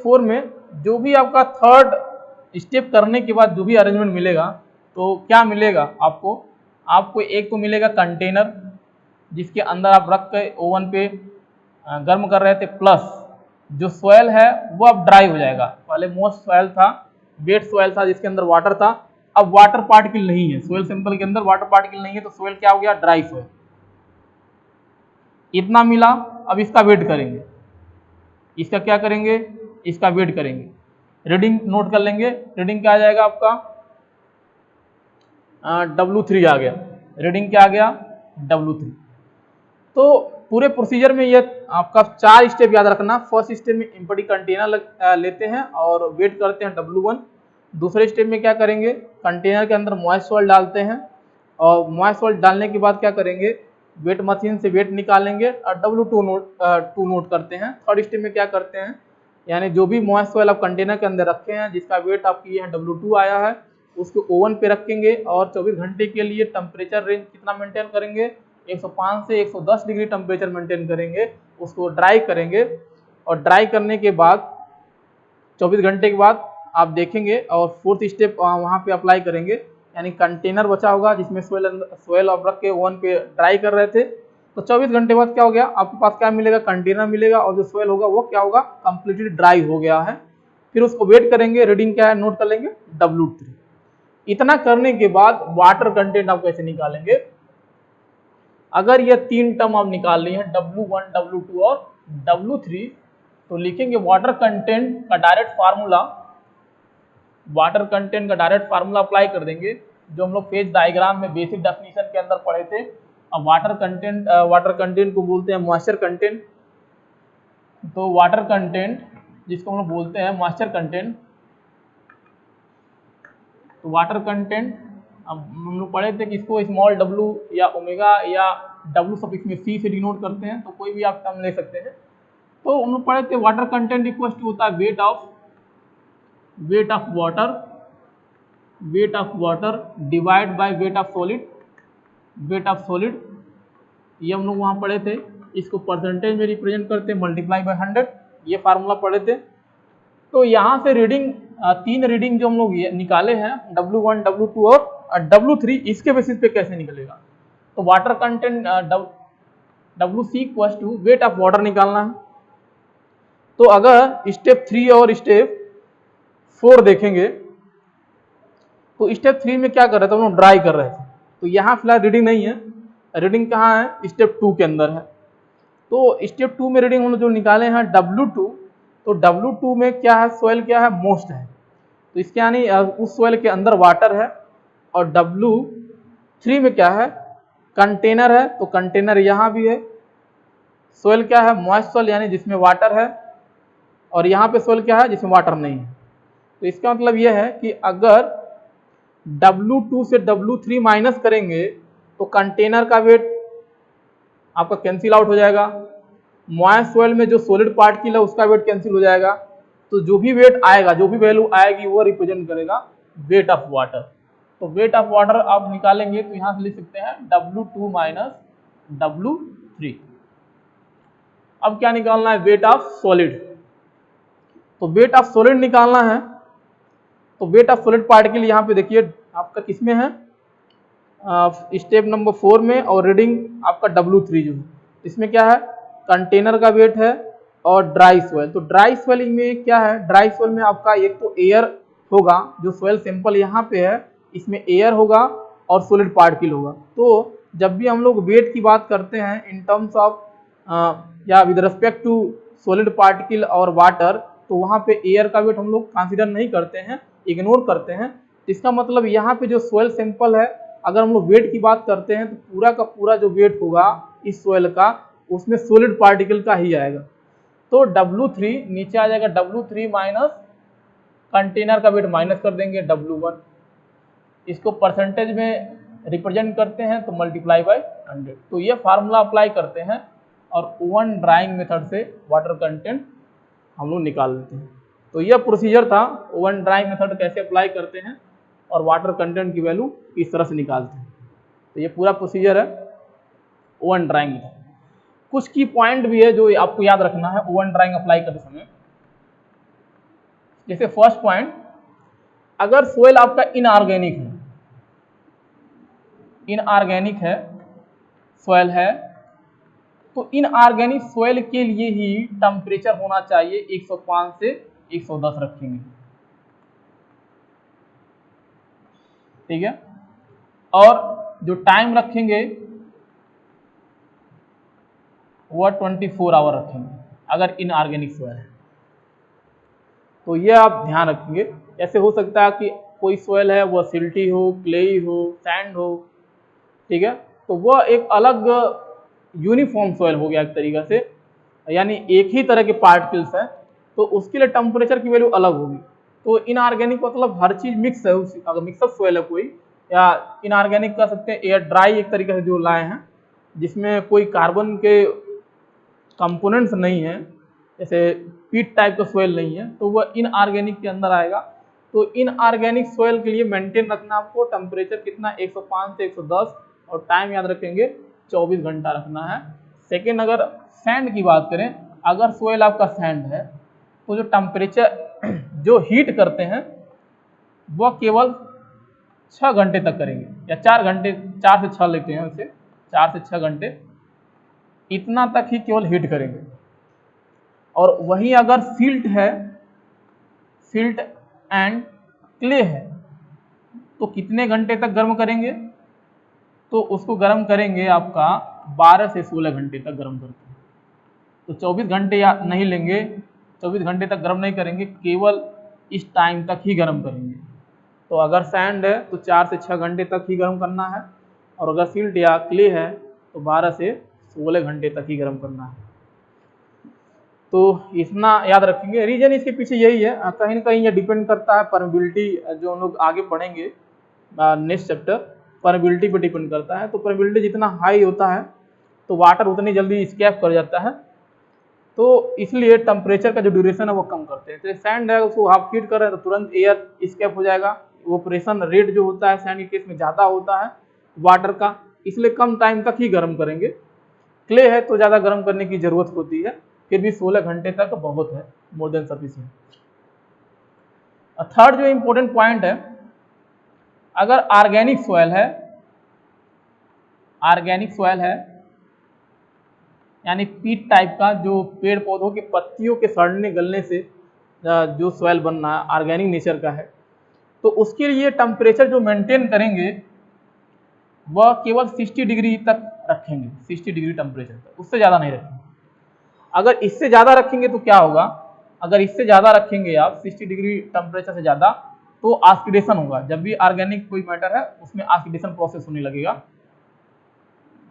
फोर में जो भी आपका थर्ड स्टेप करने के बाद जो भी अरेंजमेंट मिलेगा, तो क्या मिलेगा आपको एक तो मिलेगा कंटेनर जिसके अंदर आप रख के ओवन पे गर्म कर रहे थे, प्लस जो सॉयल है वो अब ड्राई हो जाएगा। पहले मोस्ट सॉयल था, वेट सॉयल था जिसके अंदर वाटर था, अब वाटर पार्टिकल नहीं है, सॉयल सैंपल के अंदर वाटर पार्टिकल नहीं है, तो सॉयल क्या हो गया, ड्राई सॉयल। इतना मिला, अब इसका वेट करेंगे, इसका क्या करेंगे, इसका वेट करेंगे, रीडिंग नोट कर लेंगे। रीडिंग क्या आ जाएगा आपका, W3 आ गया, रीडिंग क्या आ गया, W3। तो पूरे प्रोसीजर में ये आपका 4 स्टेप याद रखना। फर्स्ट स्टेप में एम्प्टी कंटेनर लेते हैं और वेट करते हैं W1। दूसरे स्टेप में क्या करेंगे, कंटेनर के अंदर मॉइस्ट सॉल्ट डालते हैं और मॉइस्ट सॉल्ट डालने के बाद क्या करेंगे, वेट मशीन से वेट निकालेंगे और W2 नोट करते हैं। थर्ड स्टेप में क्या करते हैं, यानी जो भी मॉइस्ट सॉइल आप कंटेनर के अंदर रखे हैं जिसका वेट आपकी यहाँ W2 आया है, उसको ओवन पे रखेंगे और 24 घंटे के लिए टेम्परेचर रेंज कितना मेंटेन करेंगे, 105 से 110 डिग्री टेम्परेचर मेंटेन करेंगे। उसको ड्राई करेंगे और ड्राई करने के बाद 24 घंटे के बाद आप देखेंगे और फोर्थ स्टेप वहाँ पे अप्लाई करेंगे, यानी कंटेनर बचा होगा जिसमें सोयल आप रख के ओवन पे ड्राई कर रहे थे, तो 24 घंटे बाद क्या हो गया, आपके पास क्या मिलेगा, कंटेनर मिलेगा और जो सोयल होगा वो क्या होगा, कंप्लीटली ड्राई हो गया है। फिर उसको वेट करेंगे, रीडिंग क्या है नोट कर लेंगे, W3। इतना करने के बाद वाटर कंटेंट आप कैसे निकालेंगे, अगर ये 3 टर्म आप निकाल लिए हैं W1, W2 और W3, तो लिखेंगे वाटर कंटेंट का डायरेक्ट फार्मूला अप्लाई कर देंगे, जो हम लोग फेज डायग्राम में बेसिक डेफिनेशन के अंदर पढ़े थे। अब वाटर कंटेंट को बोलते हैं मॉइस्चर कंटेंट। तो वाटर कंटेंट जिसको हम लोग बोलते हैं मॉइस्चर कंटेंट, तो वाटर कंटेंट अब हम लोग पढ़े थे कि इसको स्मॉल w या ओमेगा या w सफिक्स में c से डिनोट करते हैं, तो कोई भी आप टर्म ले सकते हैं। तो हम लोग पढ़े थे वाटर कंटेंट इक्वल टू होता है wait of water divide by weight of solid. ये हम लोग वहाँ पढ़े थे, इसको परसेंटेज में रिप्रेजेंट करते हैं, मल्टीप्लाई बाय 100, ये फार्मूला पढ़े थे। तो यहाँ से रीडिंग 3 रीडिंग जो हम लोग निकाले हैं W1, W2 और W3, इसके बेसिस पे कैसे निकलेगा, तो water content WC equal to weight of water निकालना है। तो अगर स्टेप 3 और स्टेप 4 देखेंगे, तो स्टेप 3 में क्या कर रहे थे, हम लोग ड्राई कर रहे थे, तो यहाँ फिलहाल रीडिंग नहीं है, रीडिंग कहाँ है, स्टेप 2 के अंदर है। तो स्टेप 2 में रीडिंग हम लोग जो निकाले हैं W2, तो W2 में क्या है, सॉइल क्या है, मोस्ट है, तो इसके यानी उस सॉइल के अंदर वाटर है। और W3 में क्या है, कंटेनर है, तो कंटेनर यहाँ भी है। सॉइल क्या है, मॉइस्ट सॉइल यानी जिसमें वाटर है, और यहाँ पे सॉइल क्या है, जिसमें वाटर नहीं है। तो इसका मतलब यह है कि अगर W2 से W3 माइनस करेंगे तो कंटेनर का वेट आपका कैंसिल आउट हो जाएगा, मॉइस्ट सॉइल में जो सॉलिड पार्टिकल है उसका वेट कैंसिल हो जाएगा। तो जो भी वेट आएगा, जो भी वैल्यू आएगी वो रिप्रेजेंट करेगा वेट ऑफ वाटर। तो वेट ऑफ वाटर आप निकालेंगे तो यहाँ से लिख सकते हैं W2 माइनस W3। अब क्या निकालना है, वेट ऑफ सॉलिड। तो वेट ऑफ सॉलिड निकालना है, तो वेट ऑफ सॉलिड पार्टिकल यहाँ पे देखिए आपका किसमें है, स्टेप नंबर 4 में, और रीडिंग आपका W3 जो है, इसमें क्या है, कंटेनर का वेट है और ड्राई सॉइल। तो ड्राई सॉइल में क्या है, ड्राई सॉइल में आपका एक तो एयर होगा, जो सॉइल सैंपल यहाँ पे है इसमें एयर होगा और सॉलिड पार्टिकल होगा। तो जब भी हम लोग वेट की बात करते हैं इन टर्म्स ऑफ या with respect to solid particle और वाटर, तो वहाँ पे एयर का वेट हम लोग कंसीडर नहीं करते हैं, इग्नोर करते हैं। इसका मतलब यहाँ पे जो सॉइल सैंपल है, अगर हम लोग वेट की बात करते हैं तो पूरा का पूरा जो वेट होगा इस सॉइल का, उसमें सॉलिड पार्टिकल का ही आएगा। तो W3 नीचे आ जाएगा, W3 माइनस कंटेनर का वेट माइनस कर देंगे W1, इसको परसेंटेज में रिप्रेजेंट करते हैं तो मल्टीप्लाई बाय 100। तो ये फार्मूला अप्लाई करते हैं और ओवन ड्राइंग मेथड से वाटर कंटेंट हम लोग निकाल लेते हैं। तो यह प्रोसीजर था, ओवन ड्राइंग मेथड कैसे अप्लाई करते हैं और वाटर कंटेंट की वैल्यू किस तरह से निकालते हैं। तो ये पूरा प्रोसीजर है ओवन ड्राइंग मेथड। कुछ की पॉइंट भी है जो आपको याद रखना है ओवन ड्राइंग अप्लाई करते समय। जैसे फर्स्ट पॉइंट, अगर सोयल आपका इनऑर्गेनिक है, इनऑर्गेनिक है सोयल है, तो इनऑर्गेनिक सोयल के लिए ही टेम्परेचर होना चाहिए 105 से 110 रखेंगे, ठीक है। और जो टाइम रखेंगे वह 24 आवर रखेंगे अगर इनऑर्गेनिक सोयल है। तो ये आप ध्यान रखेंगे। ऐसे हो सकता है कि कोई सोयल है वह सिल्टी हो, क्लेई हो, सैंड हो, ठीक है, तो वह एक अलग यूनिफॉर्म सोयल हो गया एक तरीका से, यानी एक ही तरह के पार्टिकल्स हैं, तो उसके लिए टेम्परेचर की वैल्यू अलग होगी। तो इनऑर्गेनिक मतलब हर चीज मिक्स है, अगर मिक्सअप सोयल है कोई, या इनऑर्गेनिक कह सकते हैं एयर ड्राई एक तरीके से जो लाए हैं, जिसमें कोई कार्बन के कंपोनेंट्स नहीं है, जैसे पीट टाइप का सोयल नहीं है, तो वह इनऑर्गेनिक के अंदर आएगा। तो इनऑर्गेनिक सोयल के लिए मेंटेन रखना आपको टेम्परेचर कितना, 105 से 110, और टाइम याद रखेंगे 24 घंटा रखना है। सेकेंड, अगर सैंड की बात करें, अगर सोयल आपका सैंड है तो जो टेम्परेचर जो हीट करते हैं वह केवल 6 घंटे तक करेंगे, या 4 घंटे, 4 से 6 लेते हैं उसे, 4 से 6 घंटे इतना तक ही केवल हीट करेंगे। और वहीं अगर सिल्ट है, सिल्ट एंड क्ले है, तो कितने घंटे तक गर्म करेंगे, तो उसको गर्म करेंगे आपका 12 से 16 घंटे तक गर्म करते हैं। तो 24 घंटे या नहीं लेंगे, 24 घंटे तक गर्म नहीं करेंगे, केवल इस टाइम तक ही गर्म करेंगे। तो अगर सैंड है तो 4 से 6 घंटे तक ही गर्म करना है, और अगर सिल्ट या क्ले है तो 12 से 16 घंटे तक ही गर्म करना है। तो इतना याद रखेंगे। रीजन इसके पीछे यही है, कहीं ना कहीं ये डिपेंड करता है परमेबिलिटी, जो हम लोग आगे पढ़ेंगे नेक्स्ट चैप्टर, परमेबिलिटी पे डिपेंड करता है। तो परमेबिलिटी जितना हाई होता है तो वाटर उतनी जल्दी स्कैप कर जाता है, तो इसलिए टेम्परेचर का जो ड्यूरेशन है वो कम करते हैं। तो सैंड है उसको हाफ हीट कर रहे हैं तो तुरंत एयर स्कैप हो जाएगा, ऑपरेशन रेट जो होता है सैंड के केस में ज़्यादा होता है वाटर का, इसलिए कम टाइम तक ही गर्म करेंगे। क्ले है तो ज़्यादा गर्म करने की जरूरत होती है, फिर भी 16 घंटे तक बहुत है, मोर देन सफिशिएंट। थर्ड जो इंपॉर्टेंट पॉइंट है, अगर ऑर्गेनिक सॉइल है, ऑर्गेनिक सॉइल है यानी पीट टाइप का, जो पेड़ पौधों की पत्तियों के सड़ने गलने से जो सॉइल बनना है, ऑर्गेनिक नेचर का है, तो उसके लिए टेम्परेचर जो मेंटेन करेंगे वह केवल 60 डिग्री तक रखेंगे, 60 डिग्री टेम्परेचर तक, उससे ज़्यादा नहीं रखेंगे। अगर इससे ज़्यादा रखेंगे तो क्या होगा, अगर इससे ज़्यादा रखेंगे आप 60 डिग्री टेम्परेचर से ज़्यादा, तो ऑक्सीडेशन होगा। जब भी ऑर्गेनिक कोई मैटर है उसमें ऑक्सीडेशन प्रोसेस होने लगेगा,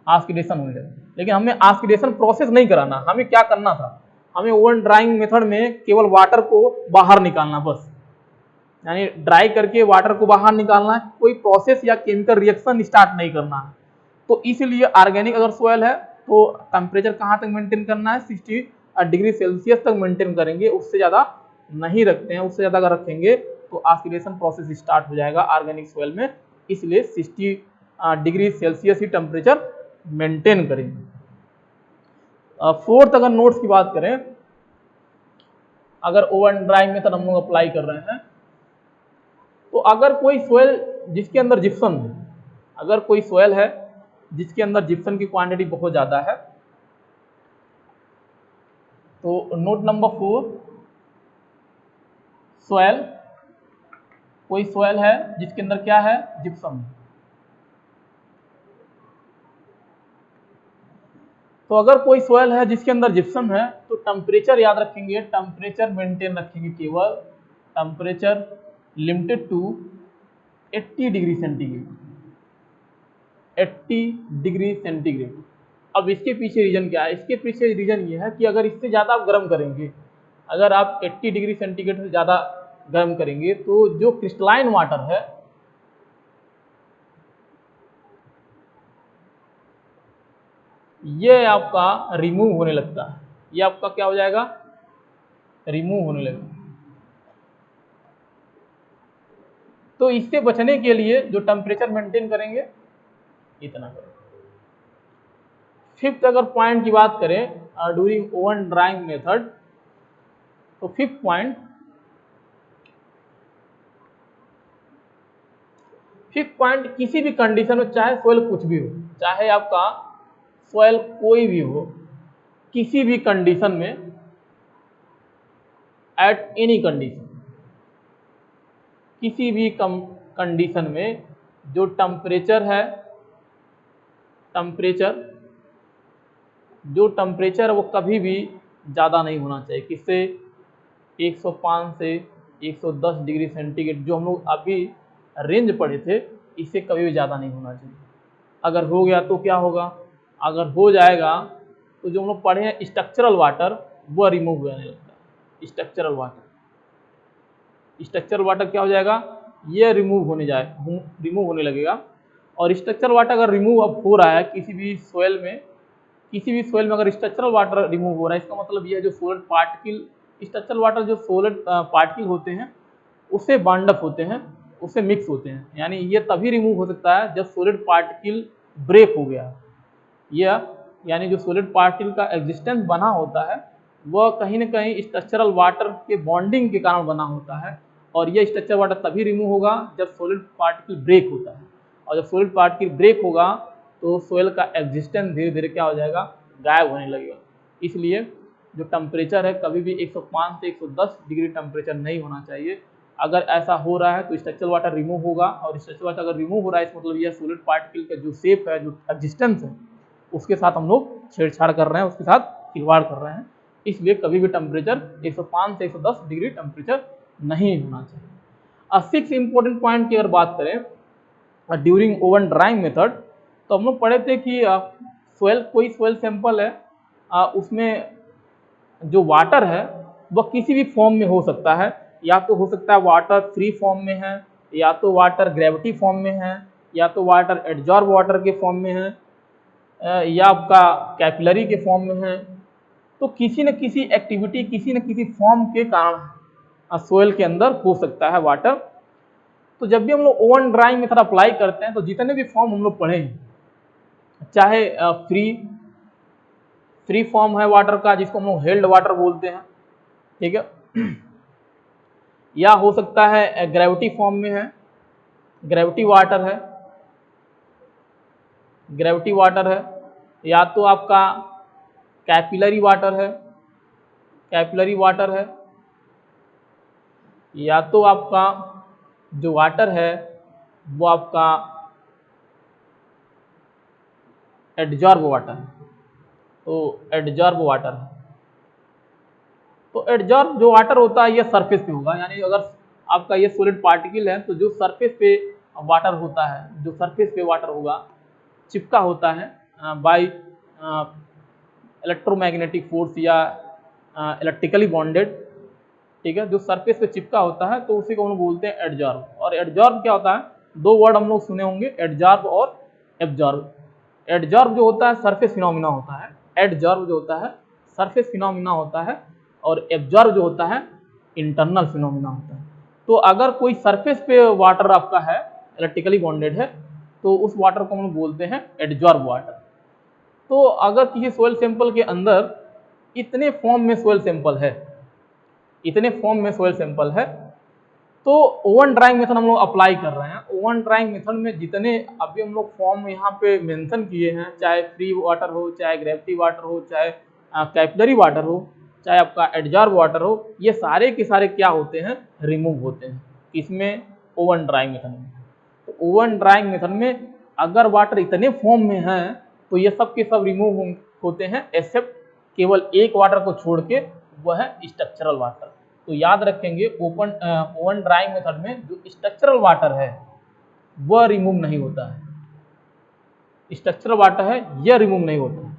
ऑक्सीडेशन होने लगेगा। लेकिन हमें ऑक्सीडेशन प्रोसेस नहीं कराना, हमें क्या करना था, हमें ओवन ड्राइंग मेथड में केवल वाटर को बाहर निकालना बस, यानी ड्राई करके वाटर को बाहर निकालना है, कोई प्रोसेस या केमिकल रिएक्शन स्टार्ट नहीं करना है। तो इसलिए ऑर्गेनिक अगर सोयल है तो टेम्परेचर कहाँ तक मेंटेन करना है, 60 डिग्री सेल्सियस तक मेंटेन करेंगे, उससे ज़्यादा नहीं रखते हैं। उससे ज़्यादा अगर रखेंगे तो ऑक्सीडेशन प्रोसेस स्टार्ट हो जाएगा ऑर्गेनिक सोयल में, इसलिए 60 डिग्री सेल्सियस ही टेम्परेचर मेंटेन करेंगे। फोर्थ अगर नोट्स की बात करें, अगर ओवन ड्राइंग मेथड हम लोग अप्लाई कर रहे हैं, तो अगर कोई सोयल जिसके अंदर जिप्सम है, अगर कोई सोयल है जिसके अंदर जिप्सम की क्वांटिटी बहुत ज़्यादा है, तो नोट नंबर 4, सोयल, कोई सोयल है जिसके अंदर क्या है, जिप्सम। तो अगर कोई सोयल है जिसके अंदर जिप्सम है, तो टेम्परेचर याद रखेंगे, टेम्परेचर मेंटेन रखेंगे, केवल temperature limited to 80 degree centigrade, 80 degree centigrade. अब इसके पीछे रीजन क्या है? इसके पीछे रीजन ये है कि अगर इससे ज़्यादा आप गर्म करेंगे, अगर आप 80 डिग्री सेंटीग्रेड से ज़्यादा गर्म करेंगे, तो जो क्रिस्टलाइन वाटर है, ये आपका रिमूव होने लगता है, ये आपका क्या हो जाएगा, रिमूव होने लगेगा। तो इससे बचने के लिए जो टेम्परेचर मेंटेन करेंगे, इतना करेंगे। फिफ्थ अगर पॉइंट की बात करें ड्यूरिंग ओवन ड्राइंग मेथड, तो फिफ्थ पॉइंट किसी भी कंडीशन में, चाहे सोयल कुछ भी हो, चाहे आपका सोयल कोई भी हो, किसी भी कंडीशन में, एट एनी कंडीशन, किसी भी कंडीशन में जो टेम्परेचर है, जो टेम्परेचर है वो कभी भी ज़्यादा नहीं होना चाहिए। किससे? 105 से 110 डिग्री सेंटीग्रेड, जो हम लोग अभी रेंज पढ़े थे, इससे कभी भी ज़्यादा नहीं होना चाहिए। अगर हो गया तो क्या होगा? अगर हो जाएगा तो जो हम लोग पढ़े हैं स्ट्रक्चरल वाटर, वो रिमूव होने लगता है। स्ट्रक्चरल वाटर क्या हो जाएगा? ये रिमूव होने लगेगा। और स्ट्रक्चरल वाटर अगर रिमूव अब हो रहा है किसी भी सोयल में अगर स्ट्रक्चरल वाटर रिमूव हो रहा है, इसका मतलब ये है जो सॉलिड पार्टिकल, स्ट्रक्चरल वाटर जो सॉलिड पार्टिकल होते हैं उससे बाउंड अप होते हैं, उससे मिक्स होते हैं, यानी ये तभी रिमूव हो सकता है जब सॉलिड पार्टिकल ब्रेक हो गया। यानी जो सॉलिड पार्टिकल का एग्जिस्टेंस बना होता है वह कहीं ना कहीं स्ट्रक्चरल वाटर के बॉन्डिंग के कारण बना होता है, और यह स्ट्रक्चरल वाटर तभी रिमूव होगा जब सॉलिड पार्टिकल ब्रेक होता है। और जब सॉलिड पार्टिकल ब्रेक होगा तो सोयल का एग्जिस्टेंस धीरे धीरे क्या हो जाएगा? गायब होने लगेगा। इसलिए जो टेम्परेचर है कभी भी 105 से 110 डिग्री टेम्परेचर नहीं होना चाहिए। अगर ऐसा हो रहा है तो स्ट्रक्चरल वाटर रिमूव होगा, और स्ट्रक्चरल वाटर अगर रिमूव हो रहा है इसका मतलब यह सॉलिड पार्टिकल का जो शेप है, जो एग्जिस्टेंस है, उसके साथ हम लोग छेड़छाड़ कर रहे हैं, उसके साथ खिलवाड़ कर रहे हैं। इसलिए कभी भी टेम्परेचर 105 से 110 डिग्री टेम्परेचर नहीं होना चाहिए। 6 इंपॉर्टेंट पॉइंट की अगर बात करें ड्यूरिंग ओवन ड्राइंग मेथड, तो हम लोग पढ़े थे कि कोई सोयल सैंपल है, उसमें जो वाटर है वह किसी भी फॉर्म में हो सकता है, या तो हो सकता है वाटर फ्री फॉर्म में है, या तो वाटर ग्रेविटी फॉर्म में है, या तो वाटर एडजॉर्ब वाटर के फॉर्म में है, या आपका कैपिलरी के फॉर्म में है। तो किसी न किसी एक्टिविटी, किसी न किसी फॉर्म के कारण सोयल के अंदर हो सकता है वाटर। तो जब भी हम लोग ओवन ड्राइंग मेथड अप्लाई करते हैं तो जितने भी फॉर्म हम लोग पढ़े हैं, चाहे फ्री फॉर्म है वाटर का जिसको हम लोग हेल्ड वाटर बोलते हैं, ठीक है, या हो सकता है ग्रेविटी फॉर्म में है, ग्रेविटी वाटर है, या तो आपका कैपिलरी वाटर है, या तो आपका जो वाटर है वो आपका एडजॉर्ब वाटर है। तो एडजॉर्ब वाटर है, तो एडजॉर्ब जो वाटर होता है ये सरफेस पे होगा, यानी अगर आपका ये सॉलिड पार्टिकल है तो जो सरफेस पे वाटर होता है, जो सरफेस पे वाटर होगा, चिपका होता है बाय इलेक्ट्रोमैग्नेटिक फोर्स या इलेक्ट्रिकली बॉन्डेड, ठीक है, जो सरफेस पे चिपका होता है तो उसी को हम लोग बोलते हैं एडजॉर्ब। और एडजॉर्ब क्या होता है? दो वर्ड हम लोग सुने होंगे, एडजॉर्ब और एब्जॉर्ब। एडजॉर्ब जो होता है सरफेस फिनोमिना होता है, एडजॉर्ब जो होता है सरफेस फिनोमिना होता है, और एब्जॉर्ब जो होता है इंटरनल फिनोमिना होता है। तो अगर कोई सरफेस पे वाटर आपका है इलेक्ट्रिकली बॉन्डेड है, तो उस वाटर को हम लोग बोलते हैं एडजॉर्ब वाटर। तो अगर किसी सोयल सैंपल के अंदर इतने फॉर्म में सोयल सैंपल है, इतने फॉर्म में सोयल सैंपल है, तो ओवन ड्राइंग मेथड हम लोग अप्लाई कर रहे हैं। ओवन ड्राइंग मेथड में जितने अभी हम लोग फॉर्म यहाँ पे मेंशन किए हैं, चाहे फ्री वाटर हो, चाहे ग्रेविटी वाटर हो, चाहे कैपिलरी वाटर हो, चाहे आपका एडजॉर्ब वाटर हो, ये सारे के सारे क्या होते हैं, रिमूव होते हैं। इसमें ओवन ड्राइंग मेथड में, तो ओवन ड्राइंग मेथड में अगर वाटर इतने फॉर्म में है तो ये सब के सब रिमूव होते हैं, एक्सेप्ट केवल एक वाटर को छोड़ के, वह है स्ट्रक्चरल वाटर। तो याद रखेंगे ओवन ड्राइंग मेथड में जो स्ट्रक्चरल वाटर है वह रिमूव नहीं होता है। स्ट्रक्चरल वाटर है यह रिमूव नहीं होता है।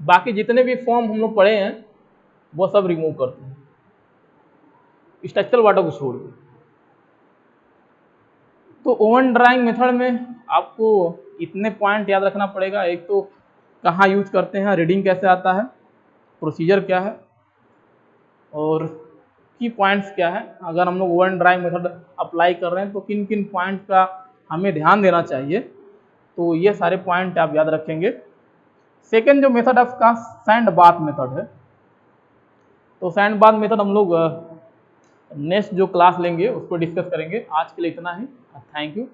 बाकी जितने भी फॉर्म हम लोग पढ़े हैं वो सब रिमूव करते हैं, स्ट्रक्चरल वाटर को छोड़ के। तो ओवन ड्राइंग मेथड में आपको इतने पॉइंट याद रखना पड़ेगा। एक तो कहाँ यूज करते हैं, रीडिंग कैसे आता है, प्रोसीजर क्या है, और की पॉइंट्स क्या है। अगर हम लोग ओवन ड्राइंग मेथड अप्लाई कर रहे हैं तो किन किन पॉइंट का हमें ध्यान देना चाहिए, तो ये सारे पॉइंट आप याद रखेंगे। सेकेंड जो मेथड है उसका सैंड बाथ मेथड है। तो सैंड बाथ मेथड हम लोग नेक्स्ट जो क्लास लेंगे उस पर डिस्कस करेंगे। आज के लिए इतना ही, थैंक यू।